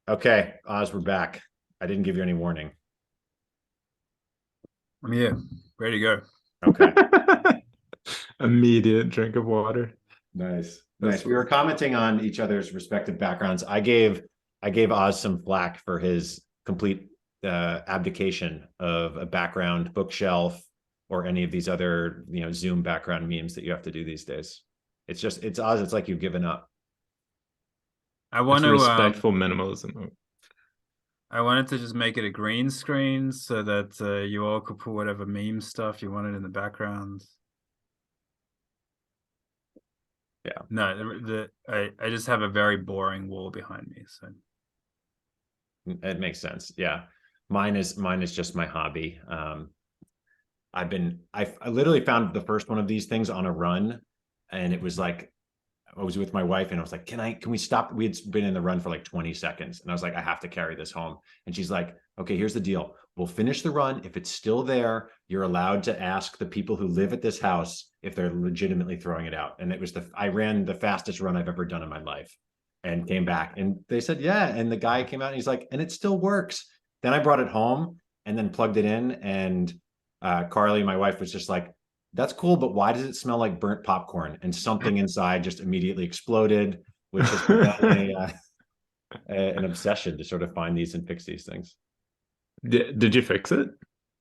Okay, Oz, we're back. I didn't give you any warning. I'm here, ready to go. Okay, Immediate drink of water. nice. That's We were commenting on each other's respective backgrounds. I gave Oz some flack for his complete abdication of a background bookshelf or any of these other Zoom background memes that you have to do these days. It's Oz. It's like you've given up. I want it's to respectful minimalism. I wanted to just make it a green screen so that you all could put whatever meme stuff you wanted in the background. Yeah. No, I just have a very boring wall behind me, so It makes sense. Yeah. Mine is just my hobby. I literally found the first one of these things on a run, and it was like I was with my wife and I was like, can we stop? We had been in the run for like 20 seconds. And I was like, I have to carry this home. And she's like, okay, here's the deal. We'll finish the run. If it's still there, you're allowed to ask the people who live at this house if they're legitimately throwing it out. And I ran the fastest run I've ever done in my life and came back and they said, yeah. And the guy came out and he's like, and it still works. Then I brought it home and then plugged it in. And Carly, my wife, was just like, that's cool, but why does it smell like burnt popcorn? And something inside just immediately exploded, which has become an obsession to sort of find these and fix these things. Did you fix it?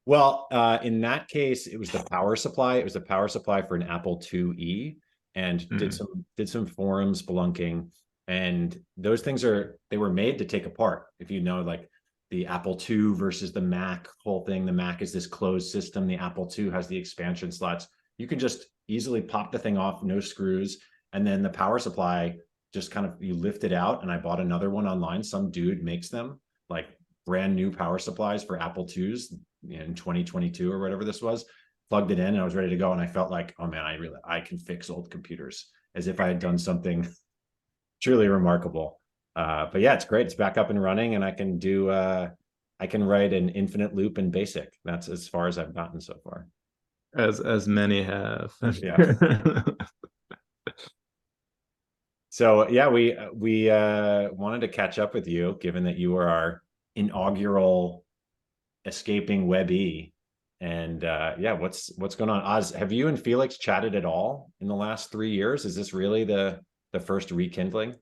Well, in that case, it was the power supply. It was the power supply for an Apple IIe, and did some forum spelunking. And those things they were made to take apart. If you know, like the Apple II versus the Mac whole thing. The Mac is this closed system. The Apple II has the expansion slots. You can just easily pop the thing off, no screws. And then the power supply, just kind of, you lift it out. And I bought another one online. Some dude makes them, like brand new power supplies for Apple IIs in 2022 or whatever this was. Plugged it in and I was ready to go. And I felt like, oh man, I can fix old computers, as if I had done something truly remarkable. But yeah, it's great. It's back up and running, and I can write an infinite loop in BASIC. That's as far as I've gotten so far. As many have. Yeah. So yeah, we wanted to catch up with you, given that you were our inaugural escaping WebE. And yeah, what's going on? Oz, have you and Felix chatted at all in the last 3 years? Is this really the first rekindling?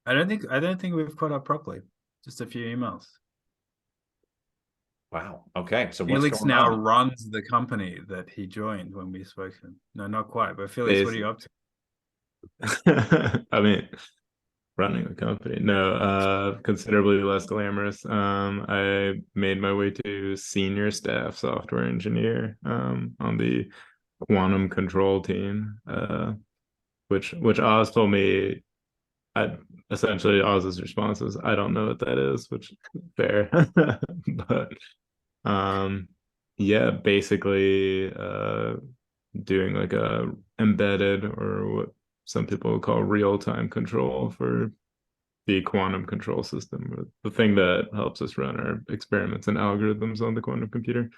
I don't think we've caught up properly. Just a few emails. Wow. Okay. So Felix what's going now on? runs the company that he joined when we spoke to him. No, not quite. But Felix, what are you up to? I mean, running the company. No, considerably less glamorous. I made my way to senior staff software engineer on the quantum control team, which Oz told me. Essentially Oz's response is, I don't know what that is, which fair. But yeah, basically doing like a embedded, or what some people would call real-time control for the quantum control system, the thing that helps us run our experiments and algorithms on the quantum computer,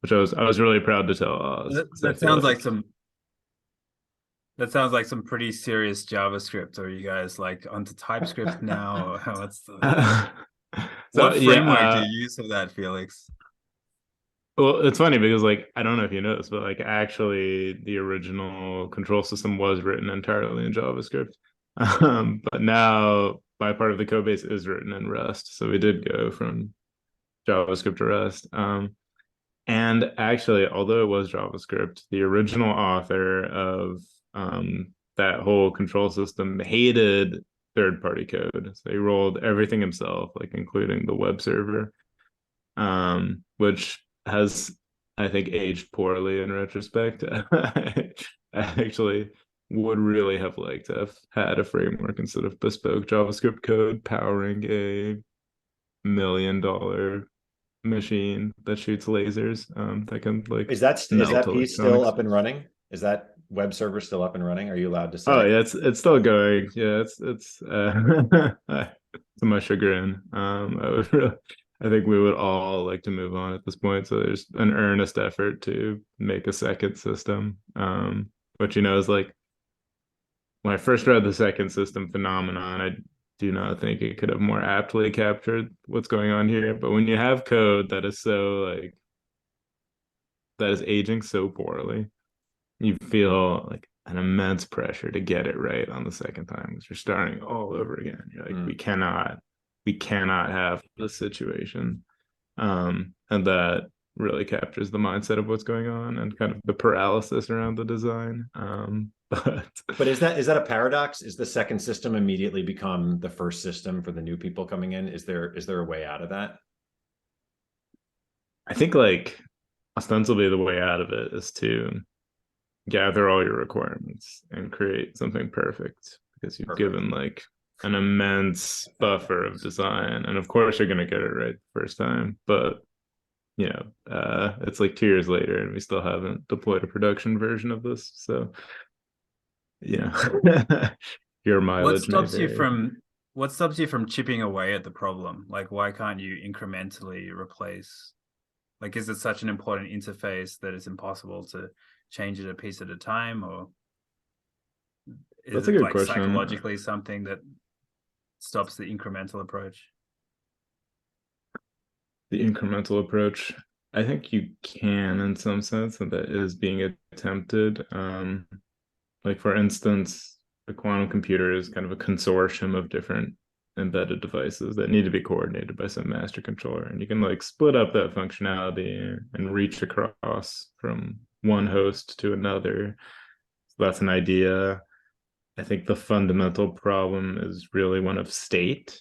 which I was really proud to tell Oz. That sounds like some pretty serious JavaScript. Are you guys like onto TypeScript now? What framework do you use for that, Felix? Well, it's funny because, like, I don't know if you know this, but like actually the original control system was written entirely in JavaScript. But now my part of the code base is written in Rust. So we did go from JavaScript to Rust. And actually, although it was JavaScript, the original author of that whole control system hated third-party code. So he rolled everything himself, like including the web server, which has, I think, aged poorly in retrospect. I actually would really have liked to have had a framework instead of bespoke JavaScript code powering a $1 million machine that shoots lasers that can like is that piece still up and running? Is that web server still up and running? Are you allowed to say? Oh yeah, it's still going. Yeah, it's to my chagrin. I think we would all like to move on at this point. So there's an earnest effort to make a second system, which is like when I first read the second system phenomenon, I do not think it could have more aptly captured what's going on here. But when you have code that is so like that is aging so poorly, you feel like an immense pressure to get it right on the second time because you're starting all over again. You're like, we cannot have this situation. And that really captures the mindset of what's going on and kind of the paralysis around the design. But is that a paradox? Is the second system immediately become the first system for the new people coming in? Is there a way out of that? I think like ostensibly the way out of it is to gather all your requirements and create something perfect because you've given like an immense buffer of design, and of course you're going to get it right the first time, but you know, it's like 2 years later and we still haven't deployed a production version of this, so you know, your mileage what stops you from chipping away at the problem? Like, why can't you incrementally replace, like, is it such an important interface that it's impossible to change it a piece at a time, or is it like psychologically something that stops the incremental approach? The incremental approach, I think you can in some sense, and that is being attempted. Like for instance, the quantum computer is kind of a consortium of different embedded devices that need to be coordinated by some master controller, and you can like split up that functionality and reach across from one host to another. So that's an idea. I think the fundamental problem is really one of state.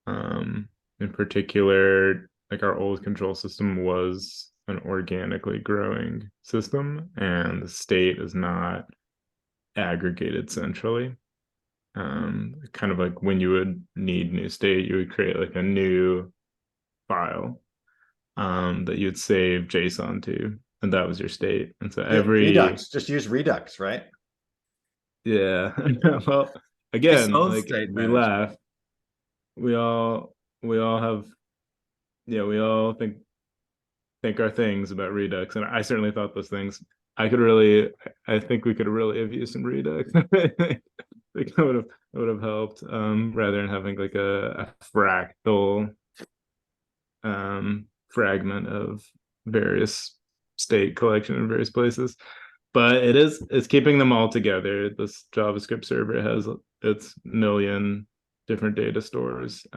In particular, like our old control system was an organically growing system, and the state is not aggregated centrally. Kind of like when you would need new state, you would create like a new file that you'd save JSON to, and that was your state. And so Redux, just use Redux, right? Yeah. Well, again, like we laugh. We all have, yeah, we all think our things about Redux, and I certainly thought those things. I think we could really have used some Redux. I think that would have helped, rather than having like a fractal fragment of various state collection in various places. But it's keeping them all together. This JavaScript server has its million different data stores,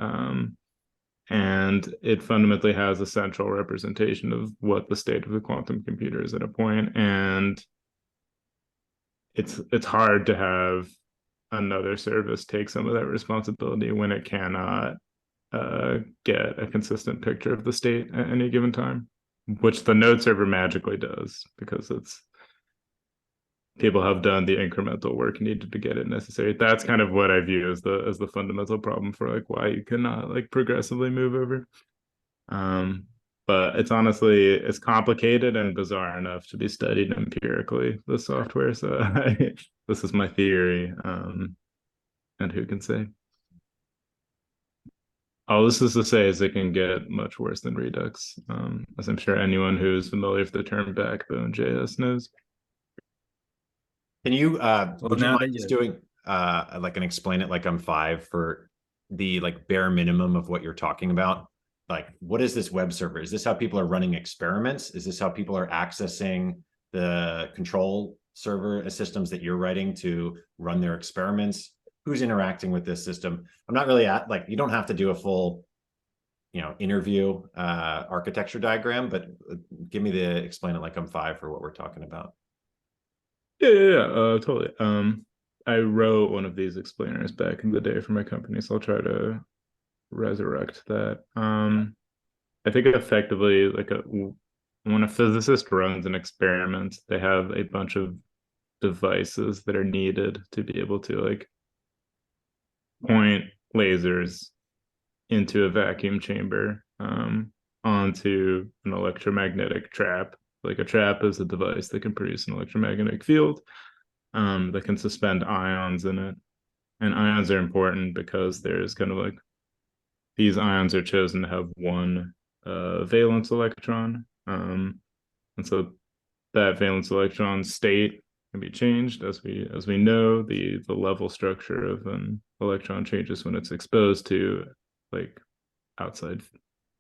and it fundamentally has a central representation of what the state of the quantum computer is at a point. And it's hard to have another service take some of that responsibility when it cannot get a consistent picture of the state at any given time, which the node server magically does, because people have done the incremental work needed to get it necessary. That's kind of what I view as the fundamental problem for like why you cannot like progressively move over. But it's complicated and bizarre enough to be studied empirically, the software. So this is my theory, and who can say? All this is to say is it can get much worse than Redux, as I'm sure anyone who's familiar with the term backbone JS knows. Can you would you mind just doing like an explain it like I'm 5 for the like bare minimum of what you're talking about? Like, what is this web server? Is this how people are running experiments? Is this how people are accessing the control server systems that you're writing to run their experiments? Who's interacting with this system? I'm not really like, you don't have to do a full, interview architecture diagram, but give me the explain it like I'm 5 for what we're talking about. Yeah, totally. I wrote one of these explainers back in the day for my company, so I'll try to resurrect that. I think effectively, like when a physicist runs an experiment, they have a bunch of devices that are needed to be able to like point lasers into a vacuum chamber, onto an electromagnetic trap. Like a trap is a device that can produce an electromagnetic field, that can suspend ions in it. And ions are important because there's kind of like these ions are chosen to have one valence electron. And so that valence electron state can be changed. As we know, the level structure of an electron changes when it's exposed to like outside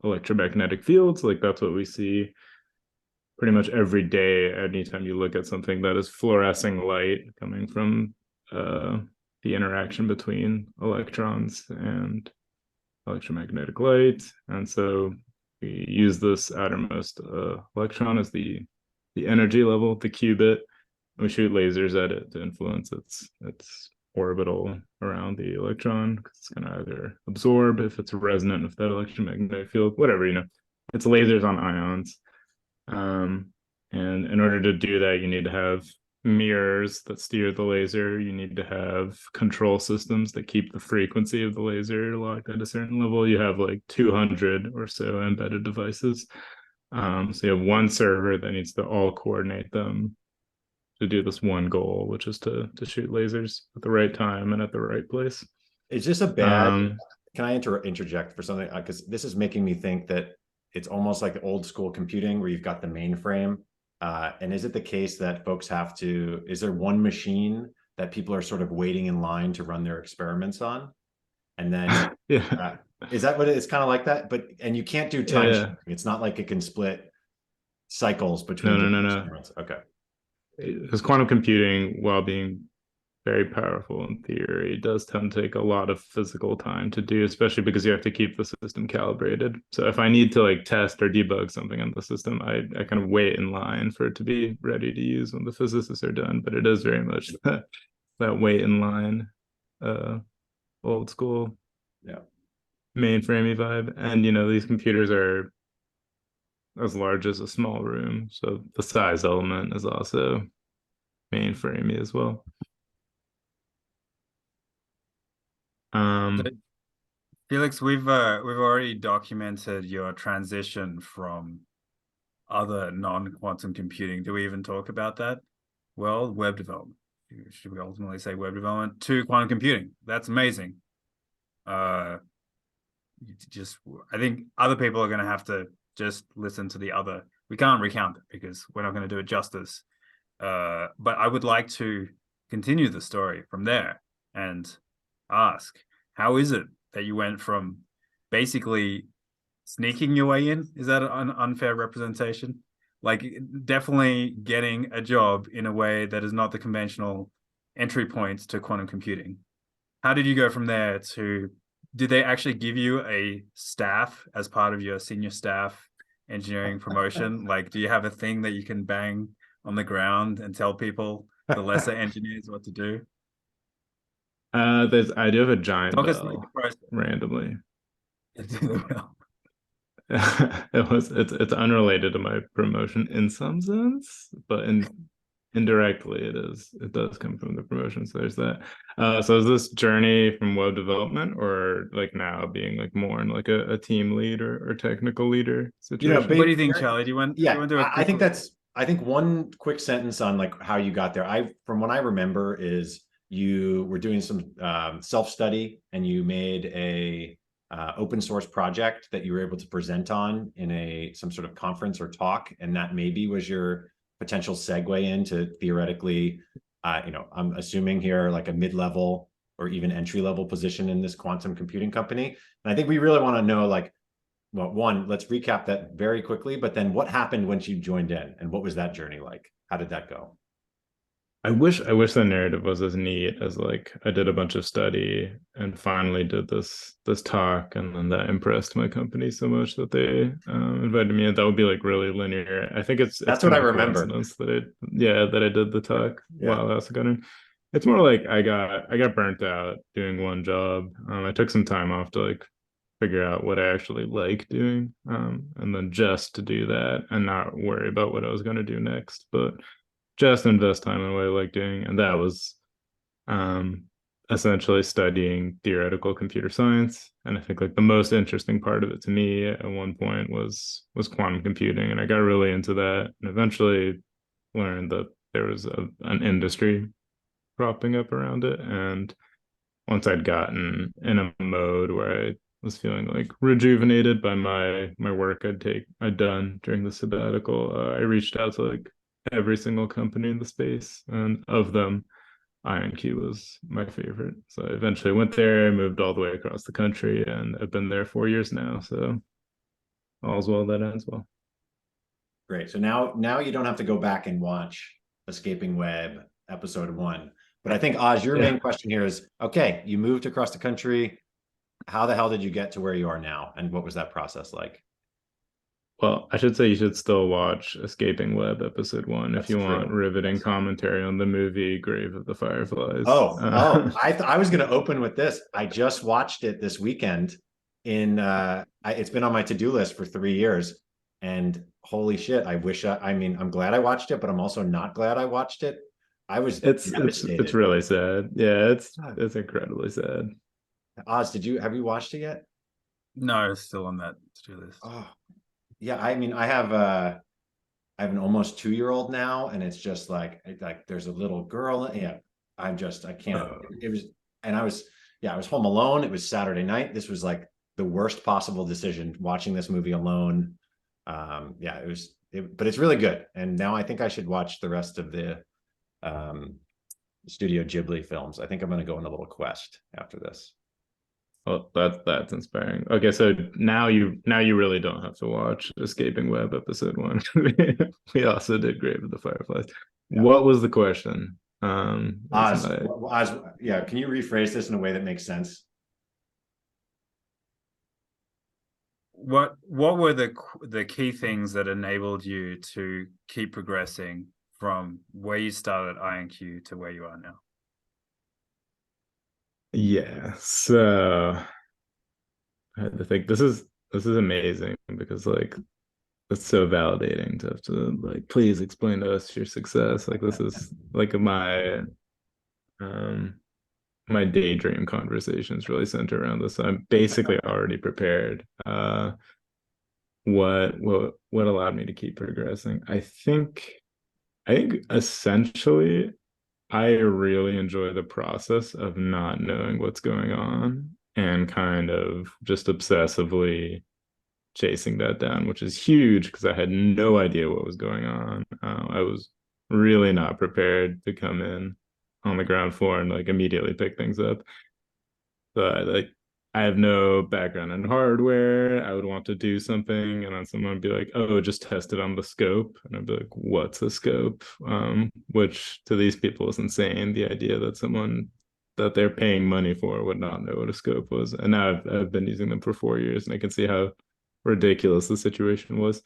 electromagnetic fields. Like that's what we see pretty much every day. Anytime you look at something that is fluorescing light coming from the interaction between electrons and electromagnetic light. And so we use this outermost electron as the energy level, the qubit. We shoot lasers at it to influence its orbital around the electron, because it's going to either absorb if it's resonant with that electromagnetic field, whatever, it's lasers on ions. And in order to do that, you need to have mirrors that steer the laser. You need to have control systems that keep the frequency of the laser locked at a certain level. You have like 200 or so embedded devices. So you have one server that needs to all coordinate them to do this one goal, which is to shoot lasers at the right time and at the right place. Is this a bad? Can I interject for something? Because this is making me think that it's almost like old school computing where you've got the mainframe. And is it the case that folks have to? Is there one machine that people are sort of waiting in line to run their experiments on, and then yeah. Is that what it's kind of like that? And you can't do time. Yeah. It's not like it can split cycles between. No. Okay. Because quantum computing, while being very powerful in theory, does tend to take a lot of physical time to do, especially because you have to keep the system calibrated. So if I need to like test or debug something on the system, I kind of wait in line for it to be ready to use when the physicists are done. But it is very much that wait in line, old school, mainframey vibe. And these computers are as large as a small room, so the size element is also mainframey as well. Felix, we've already documented your transition from other non-quantum computing. Do we even talk about that? Well, web development. Should we ultimately say web development to quantum computing? That's amazing. I think other people are going to have to just listen to the other. We can't recount it because we're not going to do it justice. But I would like to continue the story from there and ask, how is it that you went from basically sneaking your way in? Is that an unfair representation? Like definitely getting a job in a way that is not the conventional entry point to quantum computing. How did you go from there to, did they actually give you a staff as part of your senior staff engineering promotion? Like, do you have a thing that you can bang on the ground and tell people, the lesser engineers, what to do? I do have a giant bell randomly. It's unrelated to my promotion in some sense, but indirectly it does come from the promotion. So there's that. So is this journey from web development, or like now being like more in like a team lead or technical leader situation? What do you think, Charlie? Do you want to I think one quick sentence on like how you got there. From what I remember is you were doing some self-study and you made a open source project that you were able to present on in some sort of conference or talk, and that maybe was your potential segue into theoretically, I'm assuming here like a mid-level or even entry-level position in this quantum computing company. And I think we really want to know, like, well, one, let's recap that very quickly, but then what happened once you joined in and what was that journey like? How did that go? I wish the narrative was as neat as like I did a bunch of study and finally did this talk, and then that impressed my company so much that they invited me, and that would be like really linear. I think that's what I remember. That I did the talk while I was going. It's more like I got burnt out doing one job. I took some time off to like figure out what I actually like doing, and then just to do that and not worry about what I was going to do next, but just invest time in what I like doing. And that was essentially studying theoretical computer science. And I think like the most interesting part of it to me at one point was quantum computing. And I got really into that and eventually learned that there was an industry propping up around it. And once I'd gotten in a mode where I was feeling like rejuvenated by my work I'd done during the sabbatical, I reached out to like every single company in the space, and of them, IonQ was my favorite. So I eventually went there, moved all the way across the country, and I've been there 4 years now. So all's well that ends well. Great. So now you don't have to go back and watch Escaping Web episode 1. But I think Oz, your main question here is, okay, you moved across the country. How the hell did you get to where you are now? And what was that process like? Well, I should say you should still watch Escaping Web episode 1 if you want riveting commentary on the movie Grave of the Fireflies. I was going to open with this. I just watched it this weekend. It's been on my to-do list for 3 years, and holy shit, I'm glad I watched it, but I'm also not glad I watched it. It's really sad. Yeah, it's incredibly sad. Oz, have you watched it yet? No, it's still on that to-do list. Oh, yeah. I mean, I have an almost 2-year-old now, and it's just like there's a little girl. Yeah, I can't. I was home alone. It was Saturday night. This was like the worst possible decision, watching this movie alone. But it's really good. And now I think I should watch the rest of the Studio Ghibli films. I think I'm going to go on a little quest after this. Well, that's inspiring. Okay, so now you really don't have to watch Escaping Web episode 1. We also did Grave of the Fireflies. Yeah. What was the question? Oz, can you rephrase this in a way that makes sense? What were the key things that enabled you to keep progressing from where you started IonQ to where you are now? Yeah, so I think this is amazing, because like it's so validating to have to like, please explain to us your success. Like this is like my my daydream conversations really center around this. So I'm basically already prepared. What allowed me to keep progressing? I think essentially I really enjoy the process of not knowing what's going on and kind of just obsessively chasing that down, which is huge because I had no idea what was going on. I was really not prepared to come in on the ground floor and like immediately pick things up. But like I have no background in hardware. I would want to do something, and then someone would be like, "Oh, just test it on the scope," and I'd be like, "What's a scope?" Which to these people is insane. The idea that someone that they're paying money for would not know what a scope was, and now I've been using them for 4 years, and I can see how ridiculous the situation was.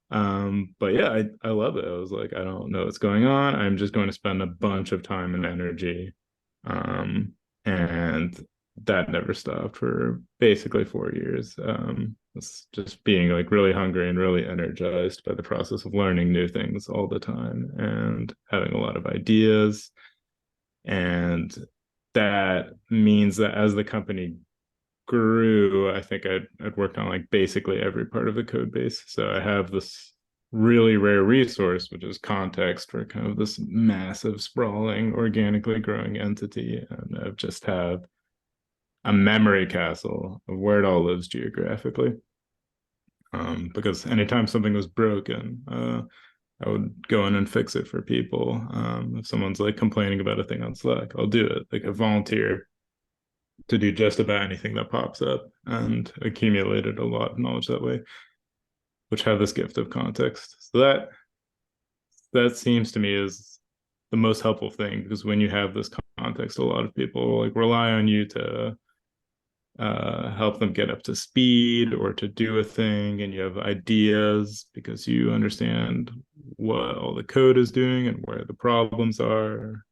But yeah, I love it. I was like, I don't know what's going on. I'm just going to spend a bunch of time and energy, and that never stopped for basically 4 years. It's just being like really hungry and really energized by the process of learning new things all the time and having a lot of ideas. And that means that as the company grew, I think I'd worked on like basically every part of the code base. So I have this really rare resource, which is context for kind of this massive, sprawling, organically growing entity. And I've just have a memory castle of where it all lives geographically. Because anytime something was broken, I would go in and fix it for people. If someone's like complaining about a thing on Slack, I'll do it. Like I volunteer to do just about anything that pops up, and accumulated a lot of knowledge that way, which have this gift of context. So that seems to me is the most helpful thing, because when you have this context, a lot of people like rely on you to help them get up to speed or to do a thing, and you have ideas because you understand what all the code is doing and where the problems are,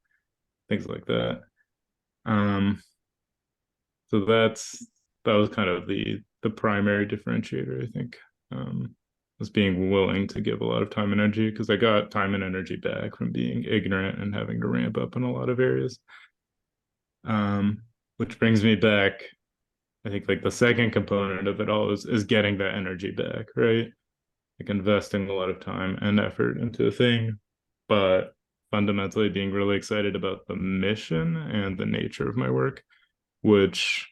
things like that. So that was kind of the primary differentiator, I think, was being willing to give a lot of time and energy, because I got time and energy back from being ignorant and having to ramp up in a lot of areas. Which brings me back, I think like the second component of it all is getting that energy back, right? Like investing a lot of time and effort into a thing, but fundamentally being really excited about the mission and the nature of my work, which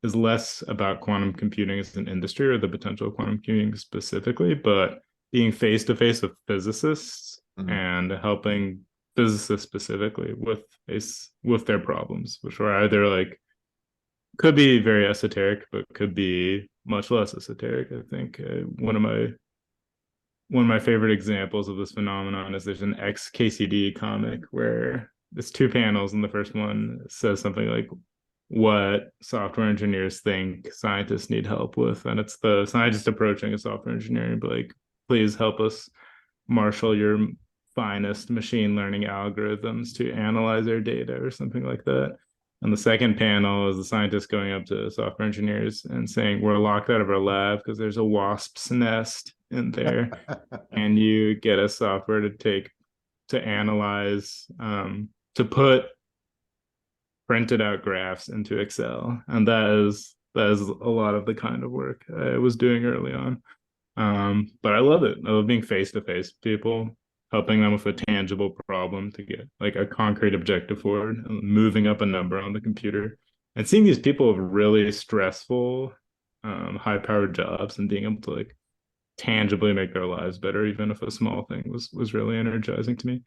is less about quantum computing as an industry or the potential of quantum computing specifically, but being face to face with physicists and helping physicists specifically with their problems, which are either like could be very esoteric, but could be much less esoteric. I think one of my favorite examples of this phenomenon is there's an XKCD comic where there's two panels, and the first one says something like what software engineers think scientists need help with, and it's the scientist approaching a software engineer and be like, please help us marshal your finest machine learning algorithms to analyze our data or something like that. And the second panel is the scientist going up to software engineers and saying, we're locked out of our lab because there's a wasp's nest in there. And you get a software to analyze, to put printed out graphs into Excel. And that is a lot of the kind of work I was doing early on. But I love it. I love being face to face with people, helping them with a tangible problem to get like a concrete objective forward, and moving up a number on the computer, and seeing these people with really stressful, high-powered jobs and being able to like tangibly make their lives better, even if a small thing was really energizing to me.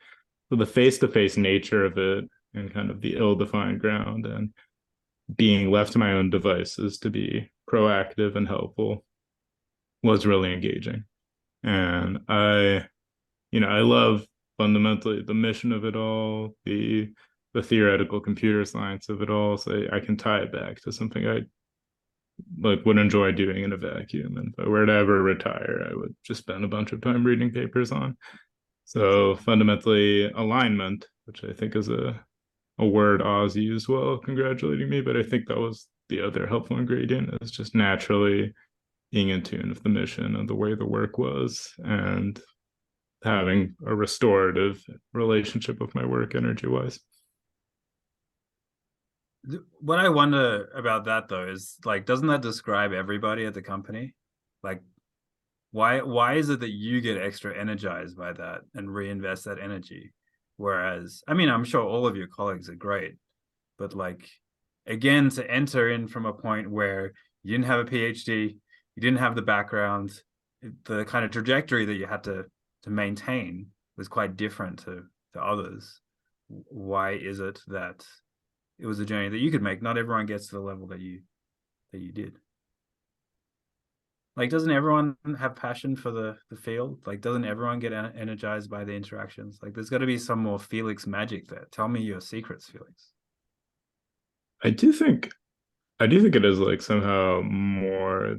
So the face-to-face nature of it, and kind of the ill-defined ground, and being left to my own devices to be proactive and helpful was really engaging. And I love fundamentally the mission of it all, the theoretical computer science of it all. So I can tie it back to something I like would enjoy doing in a vacuum. And if I were to ever retire, I would just spend a bunch of time reading papers on. So fundamentally, alignment, which I think is a word Oz used while congratulating me, but I think that was the other helpful ingredient, is just naturally being in tune with the mission and the way the work was, and having a restorative relationship with my work energy-wise. What I wonder about that though is like, doesn't that describe everybody at the company? Like, why is it that you get extra energized by that and reinvest that energy? Whereas, I mean, I'm sure all of your colleagues are great, but like, again, to enter in from a point where you didn't have a PhD, you didn't have the background, the kind of trajectory that you had to maintain was quite different to others. Why is it that it was a journey that you could make? Not everyone gets to the level that you did. Like, doesn't everyone have passion for the field? Like, doesn't everyone get energized by the interactions? Like, there's got to be some more Felix magic there. Tell me your secrets, Felix. I do think it is like somehow more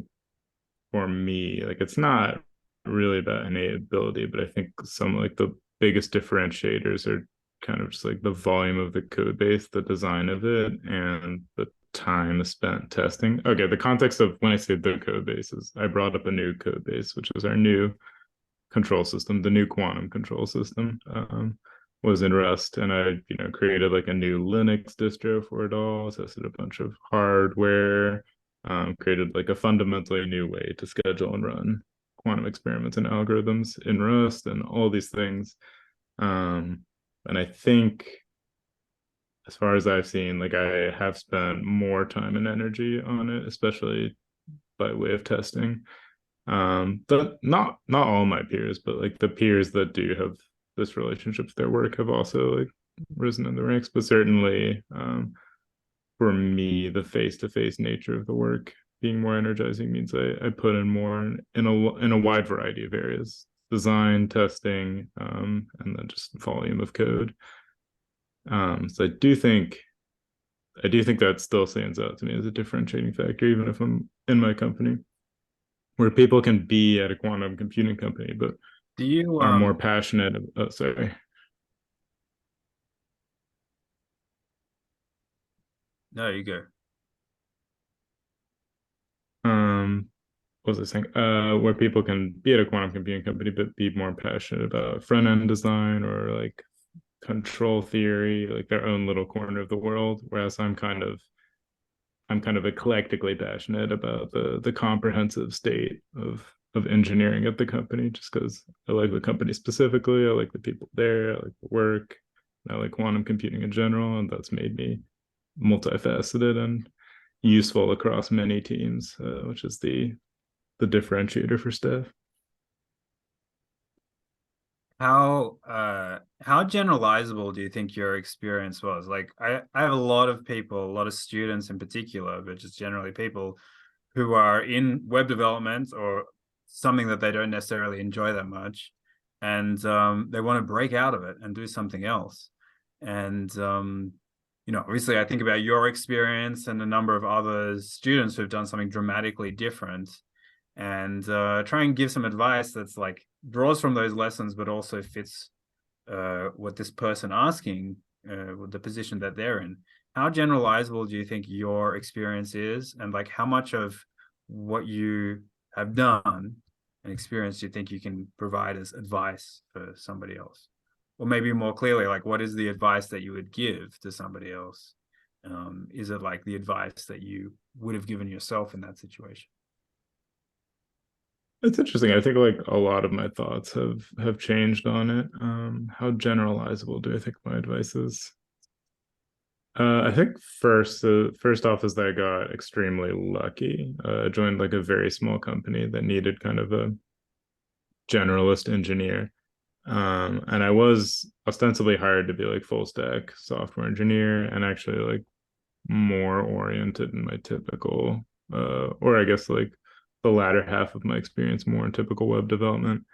for me. Like, it's not really about innate ability, but I think some like the biggest differentiators are kind of just like the volume of the code base, the design of it, and the time spent testing. Okay, the context of when I say the code base is I brought up a new code base, which is our new control system, the new quantum control system, was in Rust, and I created like a new Linux distro for it all, tested a bunch of hardware, created like a fundamentally new way to schedule and run quantum experiments and algorithms in Rust, and all these things. And I think, as far as I've seen, like I have spent more time and energy on it, especially by way of testing. But not all my peers, but like the peers that do have this relationship with their work have also like risen in the ranks. But certainly, for me, the face-to-face nature of the work being more energizing means I put in more in a wide variety of areas: design, testing, and then just volume of code. So I do think that still stands out to me as a differentiating factor, even if I'm in my company, where people can be at a quantum computing company, but do you are more passionate. Sorry. No, you go. What was I saying? Where people can be at a quantum computing company, but be more passionate about front end design or like control theory, like their own little corner of the world. Whereas I'm kind of eclectically passionate about the comprehensive state of engineering at the company, just because I like the company specifically, I like the people there, I like the work, I like quantum computing in general, and that's made me multifaceted and useful across many teams, which is the differentiator for staff. how generalizable do you think your experience was? Like, I have a lot of people, a lot of students in particular, but just generally people who are in web development or something that they don't necessarily enjoy that much, and they want to break out of it and do something else. And obviously, I think about your experience and a number of other students who've done something dramatically different, and try and give some advice that's like draws from those lessons, but also fits what this person asking, with the position that they're in. How generalizable do you think your experience is, and like how much of what you have done and experienced do you think you can provide as advice for somebody else? Or maybe more clearly, like, what is the advice that you would give to somebody else? Is it like the advice that you would have given yourself in that situation? It's interesting. I think like a lot of my thoughts have changed on it. How generalizable do I think my advice is? I think first off is that I got extremely lucky. I joined like a very small company that needed kind of a generalist engineer. And I was ostensibly hired to be like full stack software engineer, and actually like more oriented in my typical, or I guess like the latter half of my experience more in typical web development.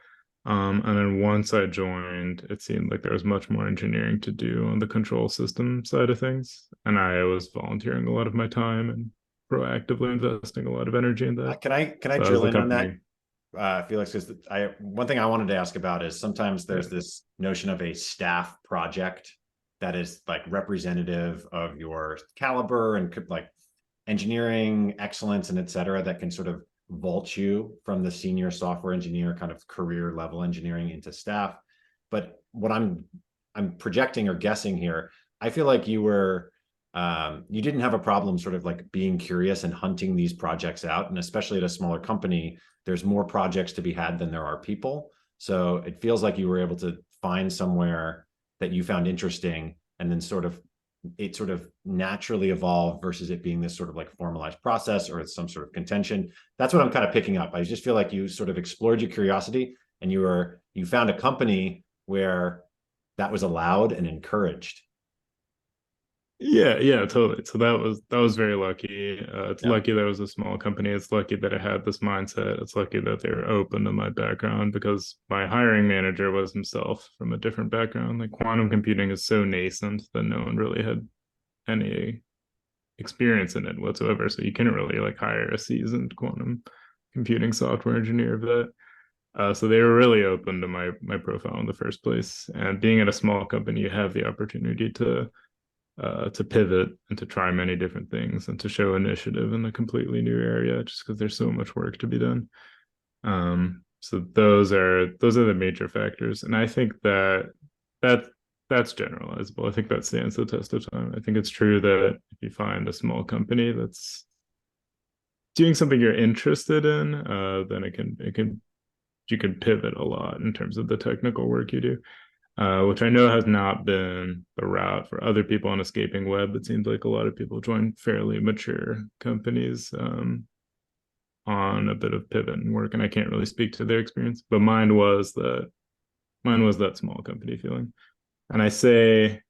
And then once I joined, it seemed like there was much more engineering to do on the control system side of things. And I was volunteering a lot of my time and proactively investing a lot of energy in that. Can I So drill in on that, Felix? Because one thing I wanted to ask about is sometimes there's this notion of a staff project that is like representative of your caliber and like engineering excellence and et cetera, that can sort of vault you from the senior software engineer kind of career level engineering into staff. But what I'm projecting or guessing here, I feel like you didn't have a problem sort of like being curious and hunting these projects out. And especially at a smaller company, there's more projects to be had than there are people. So it feels like you were able to find somewhere that you found interesting, and then it sort of naturally evolved versus it being this sort of like formalized process or it's some sort of contention. That's what I'm kind of picking up. I just feel like you sort of explored your curiosity, and you found a company where that was allowed and encouraged. Yeah, totally. So that was very lucky. It's lucky that it was a small company. It's lucky that I had this mindset. It's lucky that they were open to my background, because my hiring manager was himself from a different background. Like, quantum computing is so nascent that no one really had any experience in it whatsoever. So you couldn't really like hire a seasoned quantum computing software engineer of that. So they were really open to my profile in the first place. And being at a small company, you have the opportunity to pivot and to try many different things and to show initiative in a completely new area, just because there's so much work to be done. So those are the major factors, and I think that's generalizable. I think that stands the test of time. I think it's true that if you find a small company that's doing something you're interested in, then you can pivot a lot in terms of the technical work you do. Which I know has not been the route for other people on escaping web. It seems like a lot of people join fairly mature companies on a bit of pivot and work, and I can't really speak to their experience, but mine was that small company feeling. And I say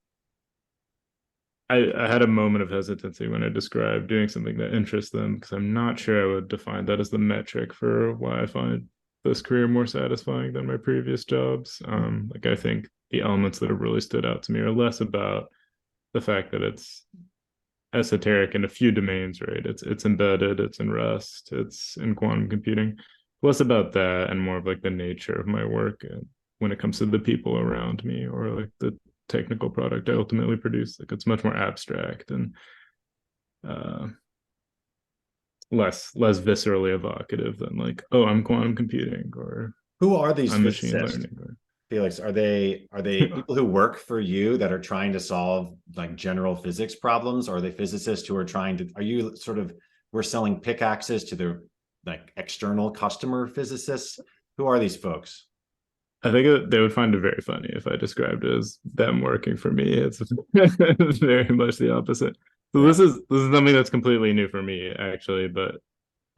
I had a moment of hesitancy when I described doing something that interests them, because I'm not sure I would define that as the metric for why I find this career more satisfying than my previous jobs. Like, I think the elements that have really stood out to me are less about the fact that it's esoteric in a few domains, right? It's embedded, it's in Rust, it's in quantum computing. Less about that and more of like the nature of my work when it comes to the people around me, or like the technical product I ultimately produce. Like, it's much more abstract and less viscerally evocative than like, oh, I'm quantum computing, or Who are these I'm machine physicists, learning. Or... Felix? Are they people who work for you that are trying to solve like general physics problems? Or are they physicists who are are you sort of, we're selling pickaxes to the like external customer physicists? Who are these folks? I think they would find it very funny if I described it as them working for me. It's very much the opposite. So this is something that's completely new for me, actually, but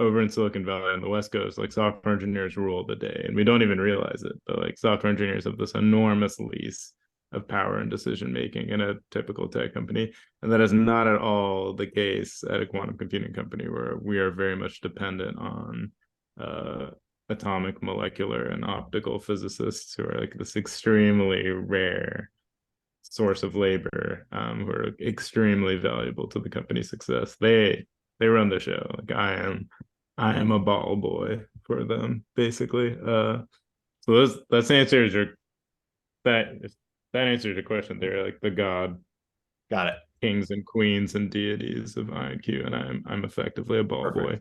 over in Silicon Valley on the West Coast, like software engineers rule the day, and we don't even realize it. But like software engineers have this enormous lease of power and decision making in a typical tech company, and that is not at all the case at a quantum computing company, where we are very much dependent on atomic, molecular, and optical physicists who are like this extremely rare source of labor, who are extremely valuable to the company's success. They run the show. Like I am a ball boy for them, basically. So that's answers your that that answers your question. They're like the god Got it. kings and queens and deities of IonQ, and I'm effectively a ball Perfect. boy.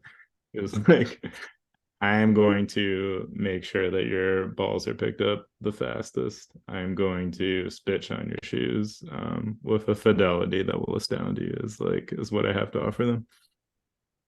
It was like I am going to make sure that your balls are picked up the fastest. I'm going to spit shine your shoes with a fidelity that will astound you. Is what I have to offer them.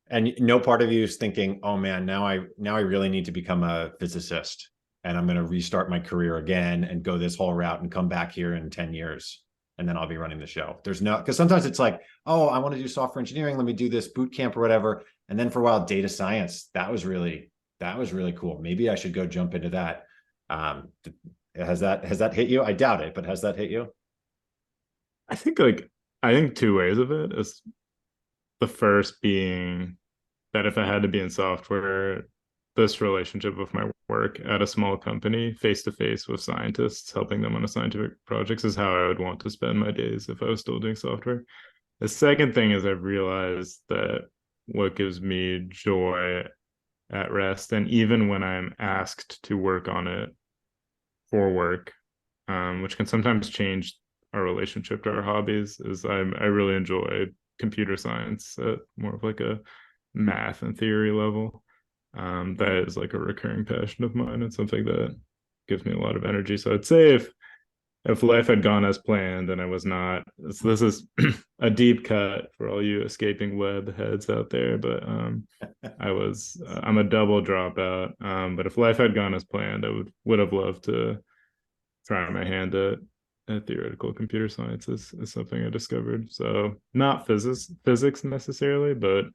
And no part of you is thinking, oh man, now I really need to become a physicist and I'm going to restart my career again and go this whole route and come back here in 10 years and then I'll be running the show. There's no, because sometimes it's like, oh, I want to do software engineering. Let me do this boot camp or whatever. And then for a while, data science, that was really cool. Maybe I should go jump into that. Has that hit you? I doubt it, but has that hit you? I think two ways of it is the first being that if I had to be in software, this relationship with my work at a small company, face to face with scientists, helping them on a scientific projects, is how I would want to spend my days if I was still doing software. The second thing is I've realized that what gives me joy at rest, and even when I'm asked to work on it for work, which can sometimes change our relationship to our hobbies, is I really enjoy computer science at more of like a math and theory level. That is like a recurring passion of mine and something that gives me a lot of energy. So I'd say if life had gone as planned and I was not, this is a deep cut for all you escaping web heads out there, but I'm a double dropout. But if life had gone as planned, I would have loved to try my hand at theoretical computer science is something I discovered. So not physics necessarily, but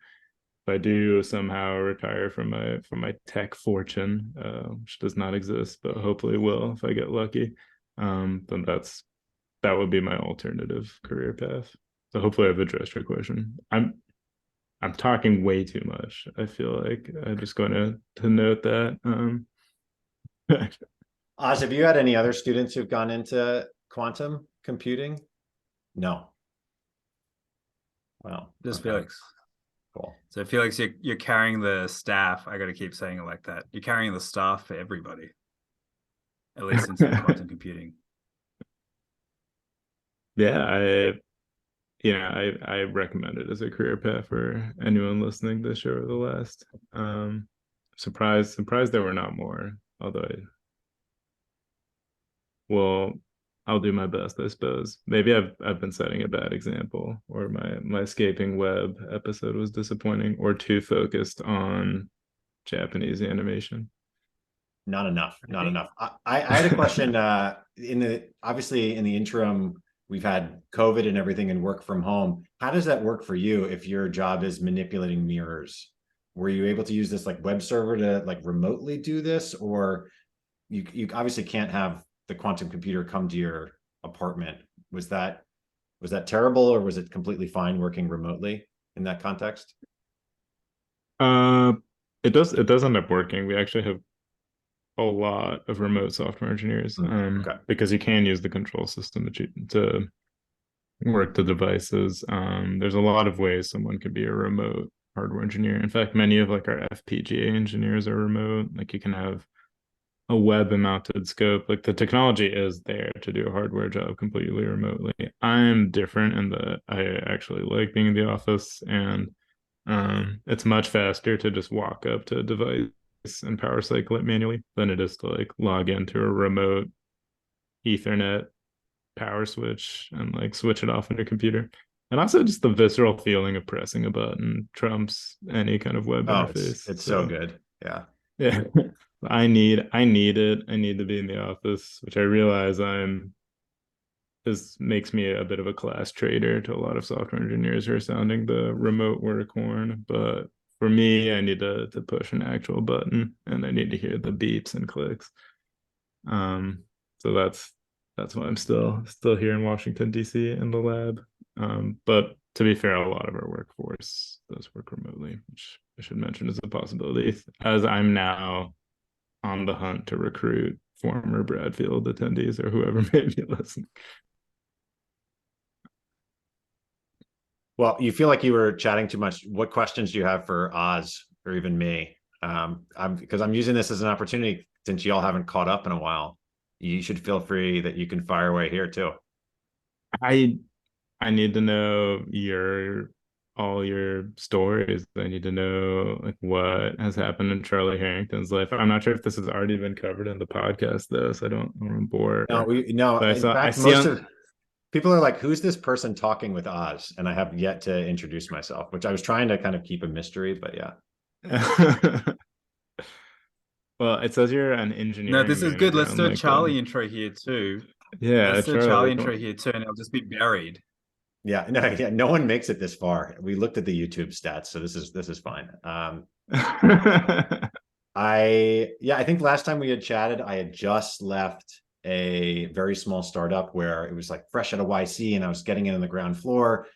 if I do somehow retire from my tech fortune, which does not exist, but hopefully will if I get lucky, then that would be my alternative career path. So hopefully I've addressed your question. I'm talking way too much. I feel like I'm just going to note that. Oz, have you had any other students who've gone into quantum computing? No. Well, just okay. Felix. Cool. So Felix, you're carrying the staff. I got to keep saying it like that. You're carrying the staff for everybody, at least in quantum computing. Yeah, I recommend it as a career path for anyone listening to the show or the last. Surprised there were not more, although I'll do my best, I suppose. Maybe I've been setting a bad example, or my escaping web episode was disappointing or too focused on Japanese animation. Not enough. I had a question. Obviously in the interim, we've had COVID and everything and work from home. How does that work for you if your job is manipulating mirrors? Were you able to use this like web server to like remotely do this, or you obviously can't have the quantum computer come to your apartment? Was that terrible, or was it completely fine working remotely in that context? It does end up working. We actually have a lot of remote software engineers, Okay. because you can use the control system to work the devices. There's a lot of ways someone could be a remote hardware engineer. In fact, many of like our FPGA engineers are remote. Like you can have a web mounted scope. Like the technology is there to do a hardware job completely remotely. I'm different in that I actually like being in the office, and it's much faster to just walk up to a device and power cycle it manually than it is to like log into a remote Ethernet power switch and like switch it off on your computer. And also just the visceral feeling of pressing a button trumps any kind of web interface. It's so good. Yeah. Yeah. I need it. I need to be in the office, which I realize makes me a bit of a class traitor to a lot of software engineers who are sounding the remote work horn. But for me, I need to push an actual button, and I need to hear the beeps and clicks. So that's why I'm still here in Washington, D.C. in the lab. But to be fair, a lot of our workforce does work remotely, which I should mention is a possibility, as I'm now on the hunt to recruit former Bradfield attendees or whoever may be listening. Well, you feel like you were chatting too much. What questions do you have for Oz or even me? Because I'm using this as an opportunity, since y'all haven't caught up in a while. You should feel free that you can fire away here too. I need to know all your stories. I need to know like what has happened in Charlie Harrington's life. I'm not sure if this has already been covered in the podcast though, so I don't want to bore. No. In fact, people are like, "Who's this person talking with Oz?" And I have yet to introduce myself, which I was trying to kind of keep a mystery, but yeah. Well, it says you're an engineer. No, this is good. Let's do a Charlie intro here too. Yeah, let's do a Charlie intro here too, and it'll just be buried. Yeah, no one makes it this far. We looked at the YouTube stats, so this is fine. I think last time we had chatted, I had just left a very small startup where it was like fresh out of YC, and I was getting in on the ground floor,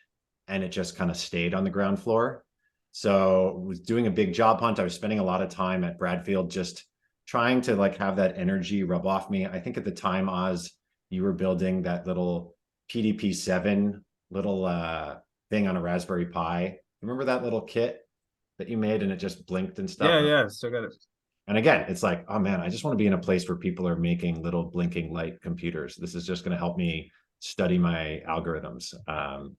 and it just kind of stayed on the ground floor. So I was doing a big job hunt. I was spending a lot of time at Bradfield just trying to like have that energy rub off me. I think at the time, Oz, you were building that little PDP-7 little thing on a Raspberry Pi. Remember that little kit that you made and it just blinked and stuff? Yeah, still got it. And again, it's like, oh man, I just want to be in a place where people are making little blinking light computers. This is just going to help me study my algorithms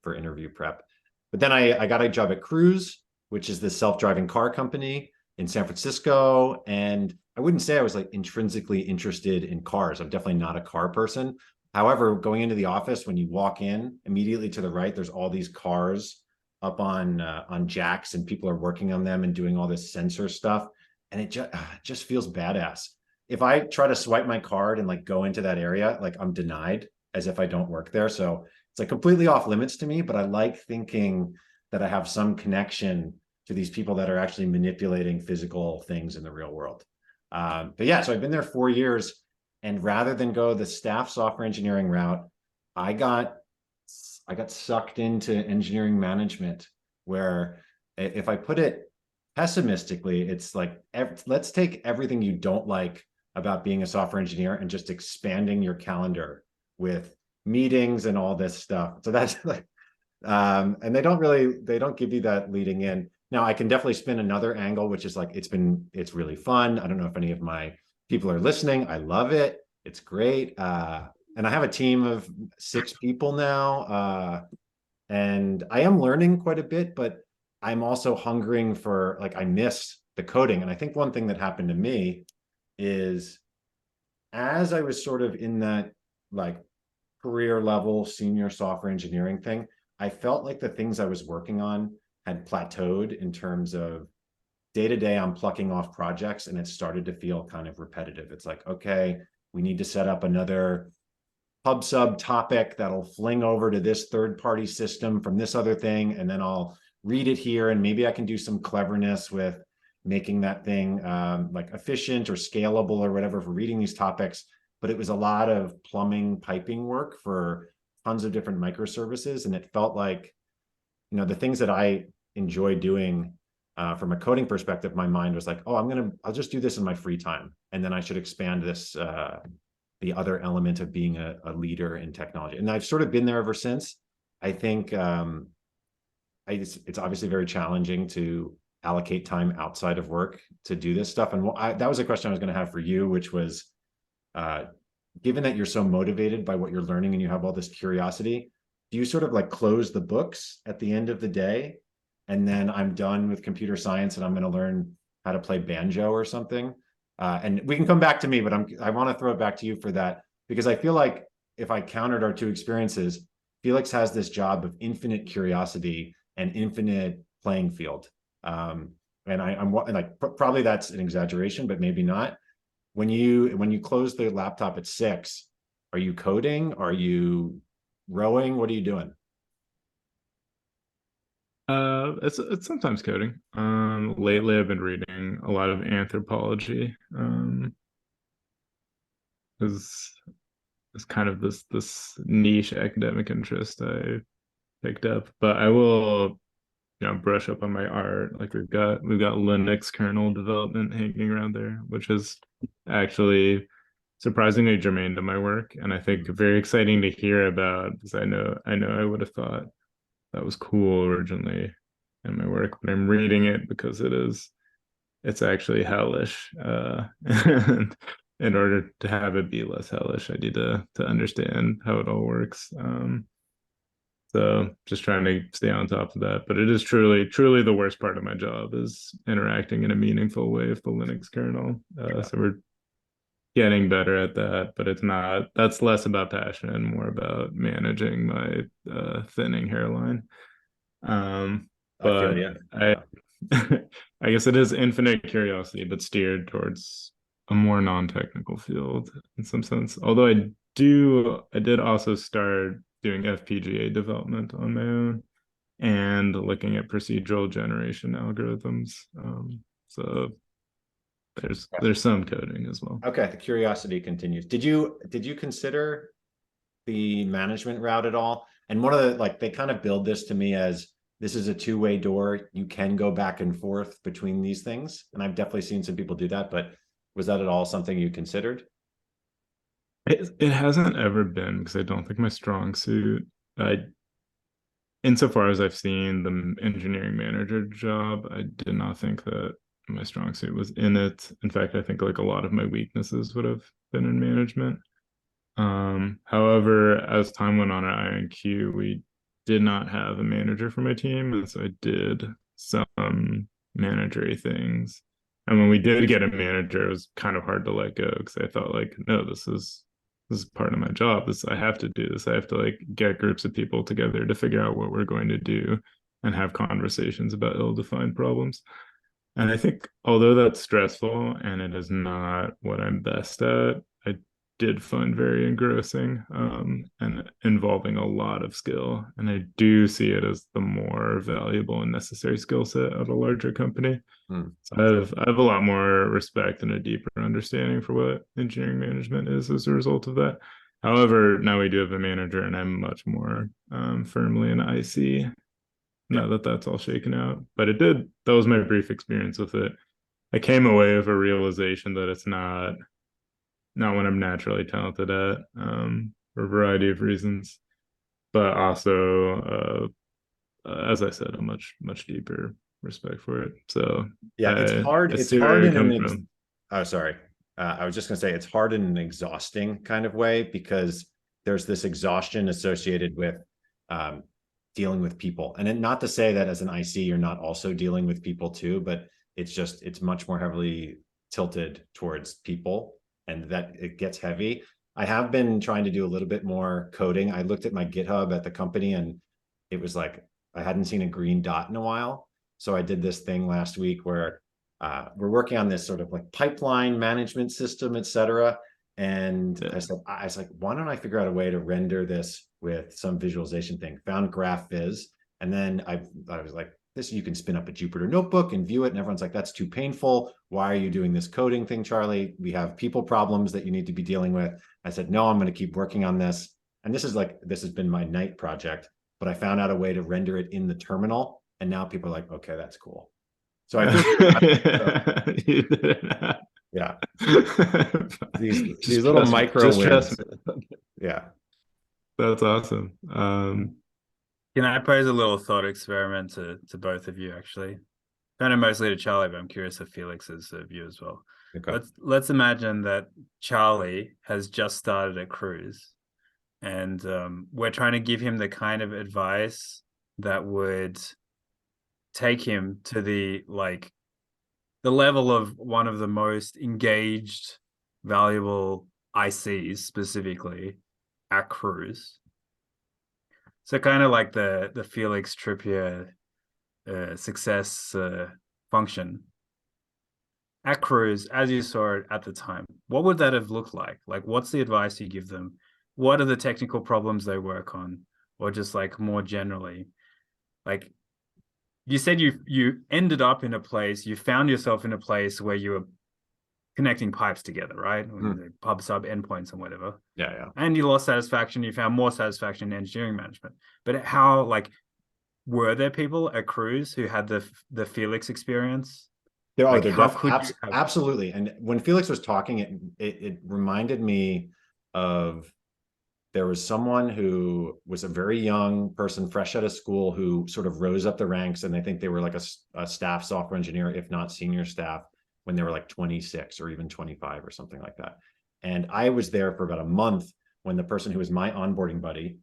for interview prep. But then I got a job at Cruise, which is this self-driving car company in San Francisco. And I wouldn't say I was like intrinsically interested in cars. I'm definitely not a car person. However, going into the office, when you walk in, immediately to the right, there's all these cars up on jacks, and people are working on them and doing all this sensor stuff. And it just feels badass. If I try to swipe my card and like go into that area, like I'm denied as if I don't work there. So it's like completely off limits to me, but I like thinking that I have some connection to these people that are actually manipulating physical things in the real world. But yeah, so I've been there 4 years, and rather than go the staff software engineering route, I got sucked into engineering management, where if I put it pessimistically, it's like, let's take everything you don't like about being a software engineer and just expanding your calendar with meetings and all this stuff. So that's like, and they don't give you that leading in. Now I can definitely spin another angle, which is like, it's really fun. I don't know if any of my people are listening. I love it. It's great. And I have a team of 6 people now. And I am learning quite a bit, but I'm also hungering for, like, I miss the coding. And I think one thing that happened to me is, as I was sort of in that like career level senior software engineering thing, I felt like the things I was working on had plateaued in terms of day to day. I'm plucking off projects, and it started to feel kind of repetitive. It's like, okay, we need to set up another pub sub topic that'll fling over to this third-party system from this other thing, and then I'll read it here, and maybe I can do some cleverness with making that thing like efficient or scalable or whatever for reading these topics. But it was a lot of plumbing, piping work for tons of different microservices, and it felt like, the things that I enjoy doing from a coding perspective, my mind was like, oh, I'll just do this in my free time, and then I should expand this the other element of being a leader in technology. And I've sort of been there ever since. I think it's obviously very challenging to allocate time outside of work to do this stuff. And that was a question I was going to have for you, which was, given that you're so motivated by what you're learning and you have all this curiosity, do you sort of like close the books at the end of the day, and then I'm done with computer science and I'm going to learn how to play banjo or something? And we can come back to me, but I want to throw it back to you for that, because I feel like if I countered our 2 experiences, Felix has this job of infinite curiosity and infinite playing field. And I'm like, probably that's an exaggeration, but maybe not. When you close the laptop at 6, are you coding? Are you rowing? What are you doing? It's sometimes coding. Lately I've been reading a lot of anthropology. Is is kind of this niche academic interest I picked up. But I will, brush up on my art. Like we've got Linux kernel development hanging around there, which is actually surprisingly germane to my work, and I think very exciting to hear about, because I know I would have thought that was cool originally in my work, but I'm reading it because it's actually hellish. And in order to have it be less hellish, I need to understand how it all works. So just trying to stay on top of that. But it is truly the worst part of my job is interacting in a meaningful way with the Linux kernel. So we're getting better at that, but that's less about passion and more about managing my thinning hairline. I feel But yeah. I guess it is infinite curiosity, but steered towards a more non-technical field in some sense. Although I did also start doing FPGA development on my own and looking at procedural generation algorithms. So there's some coding as well. Okay, the curiosity continues. Did you consider the management route at all? And one of the, like, they kind of build this to me as this is a two-way door. You can go back and forth between these things. And I've definitely seen some people do that, but was that at all something you considered? It hasn't ever been, because I don't think my strong suit. Insofar as I've seen the engineering manager job, I did not think that my strong suit was in it. In fact, I think like a lot of my weaknesses would have been in management. However, as time went on at IonQ, we did not have a manager for my team, and so I did some managery things. And when we did get a manager, it was kind of hard to let go, because I thought like, no, this is part of my job. I have to do this. I have to like get groups of people together to figure out what we're going to do and have conversations about ill-defined problems. And I think although that's stressful and it is not what I'm best at, I did find very engrossing, and involving a lot of skill. And I do see it as the more valuable and necessary skill set of a larger company. So I have a lot more respect and a deeper understanding for what engineering management is as a result of that. However, now we do have a manager, and I'm much more firmly an IC now that that's all shaken out. But that was my brief experience with it. I came away with a realization that it's not what I'm naturally talented at, for a variety of reasons, but also, as I said, a much deeper respect for it. So yeah, it's hard. It's hard in an oh, sorry. I was just gonna say it's hard in an exhausting kind of way, because there's this exhaustion associated with dealing with people. And not to say that as an IC you're not also dealing with people too, but it's much more heavily tilted towards people, and that it gets heavy. I have been trying to do a little bit more coding. I looked at my GitHub at the company, and it was like I hadn't seen a green dot in a while. So I did this thing last week where we're working on this sort of like pipeline management system, et cetera. And I was like, why don't I figure out a way to render this with some visualization thing? Found GraphViz. And then I was like, this, you can spin up a Jupyter notebook and view it. And everyone's like, that's too painful. Why are you doing this coding thing, Charlie? We have people problems that you need to be dealing with. I said, no, I'm going to keep working on this. And this has been my night project, but I found out a way to render it in the terminal. And now people are like, okay, that's cool. So I feel yeah. These little micro wins. Yeah. That's awesome. Can I pose a little thought experiment to both of you, actually? Kind of mostly to Charlie, but I'm curious of Felix's view as well. Okay. Let's imagine that Charlie has just started a cruise, and we're trying to give him the kind of advice that would take him to the level of one of the most engaged, valuable ICs specifically at cruise. So kind of like the Felix Tripier success function. At cruise, as you saw it at the time, what would that have looked like? Like, what's the advice you give them? What are the technical problems they work on? Or just like more generally, like, you said you ended up in a place, you found yourself in a place where you were connecting pipes together, right? Pub sub endpoints and whatever. Yeah. And you lost satisfaction. You found more satisfaction in engineering management. But how, like, were there people at Cruise who had the Felix experience? Absolutely. And when Felix was talking, it reminded me of, there was someone who was a very young person, fresh out of school, who sort of rose up the ranks, and I think they were like a staff software engineer, if not senior staff, when they were like 26 or even 25 or something like that. And I was there for about a month when the person who was my onboarding buddy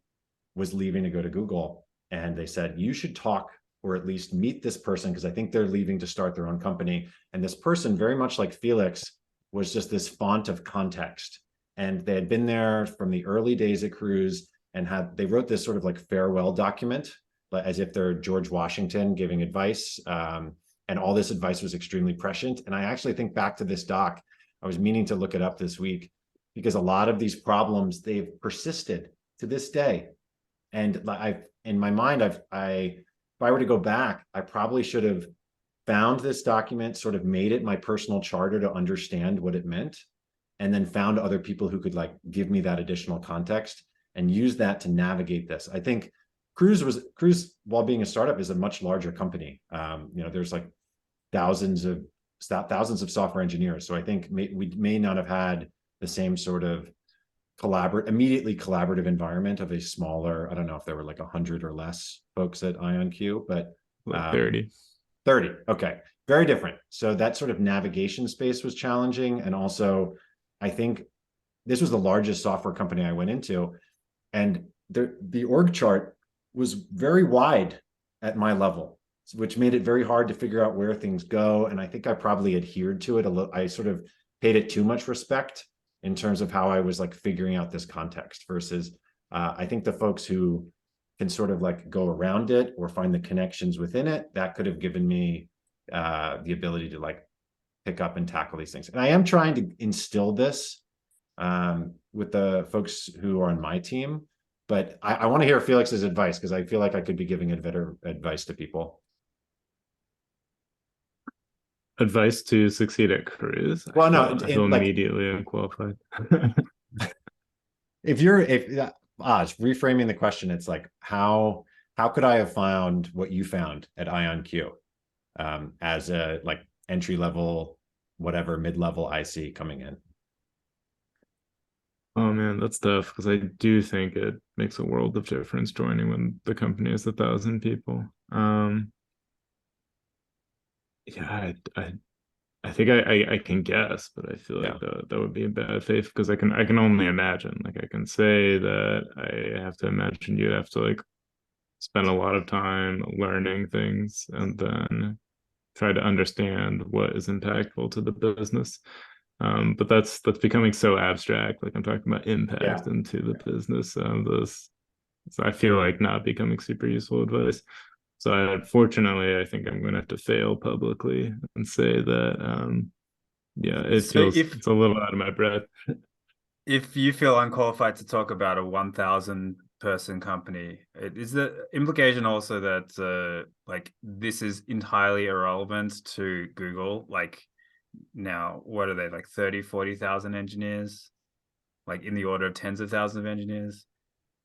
was leaving to go to Google. And they said, you should talk or at least meet this person, because I think they're leaving to start their own company. And this person, very much like Felix, was just this font of context. And they had been there from the early days at Cruise, and they wrote this sort of like farewell document, as if they're George Washington giving advice. And all this advice was extremely prescient. And I actually think back to this doc. I was meaning to look it up this week, because a lot of these problems, they've persisted to this day. And in my mind, if I were to go back, I probably should have found this document, sort of made it my personal charter to understand what it meant, and then found other people who could like give me that additional context and use that to navigate this. I think Cruise, while being a startup, is a much larger company. There's like thousands of software engineers. So I think we may not have had the same sort of immediately collaborative environment of a smaller, I don't know if there were like 100 or less folks at IonQ, but like 30. 30. Okay. Very different. So that sort of navigation space was challenging. And also, I think this was the largest software company I went into, and the org chart was very wide at my level, which made it very hard to figure out where things go. And I think I probably adhered to it a little. I sort of paid it too much respect in terms of how I was like figuring out this context, versus I think the folks who can sort of like go around it or find the connections within it, that could have given me the ability to like pick up and tackle these things. And I am trying to instill this with the folks who are on my team, but I want to hear Felix's advice, because I feel like I could be giving better advice to people. Advice to succeed at Cruise? Well, no, I feel immediately unqualified. Reframing the question, it's like, how could I have found what you found at IonQ as a like entry level, whatever, mid-level IC coming in? Oh man, that's tough, because I do think it makes a world of difference joining when the company is 1,000 people. Yeah, I think I can guess, but I feel like that would be in bad faith, because I can only imagine. Like, I can say that I have to imagine you'd have to like spend a lot of time learning things and then try to understand what is impactful to the business. But that's becoming so abstract. Like, I'm talking about impact into the business. So I feel like not becoming super useful advice. So unfortunately, I think I'm going to have to fail publicly and say that, it's a little out of my breath. If you feel unqualified to talk about a 1,000 person company, is the implication also that like this is entirely irrelevant to Google? Like, now, what are they, like 30, 40,000 engineers, like in the order of tens of thousands of engineers?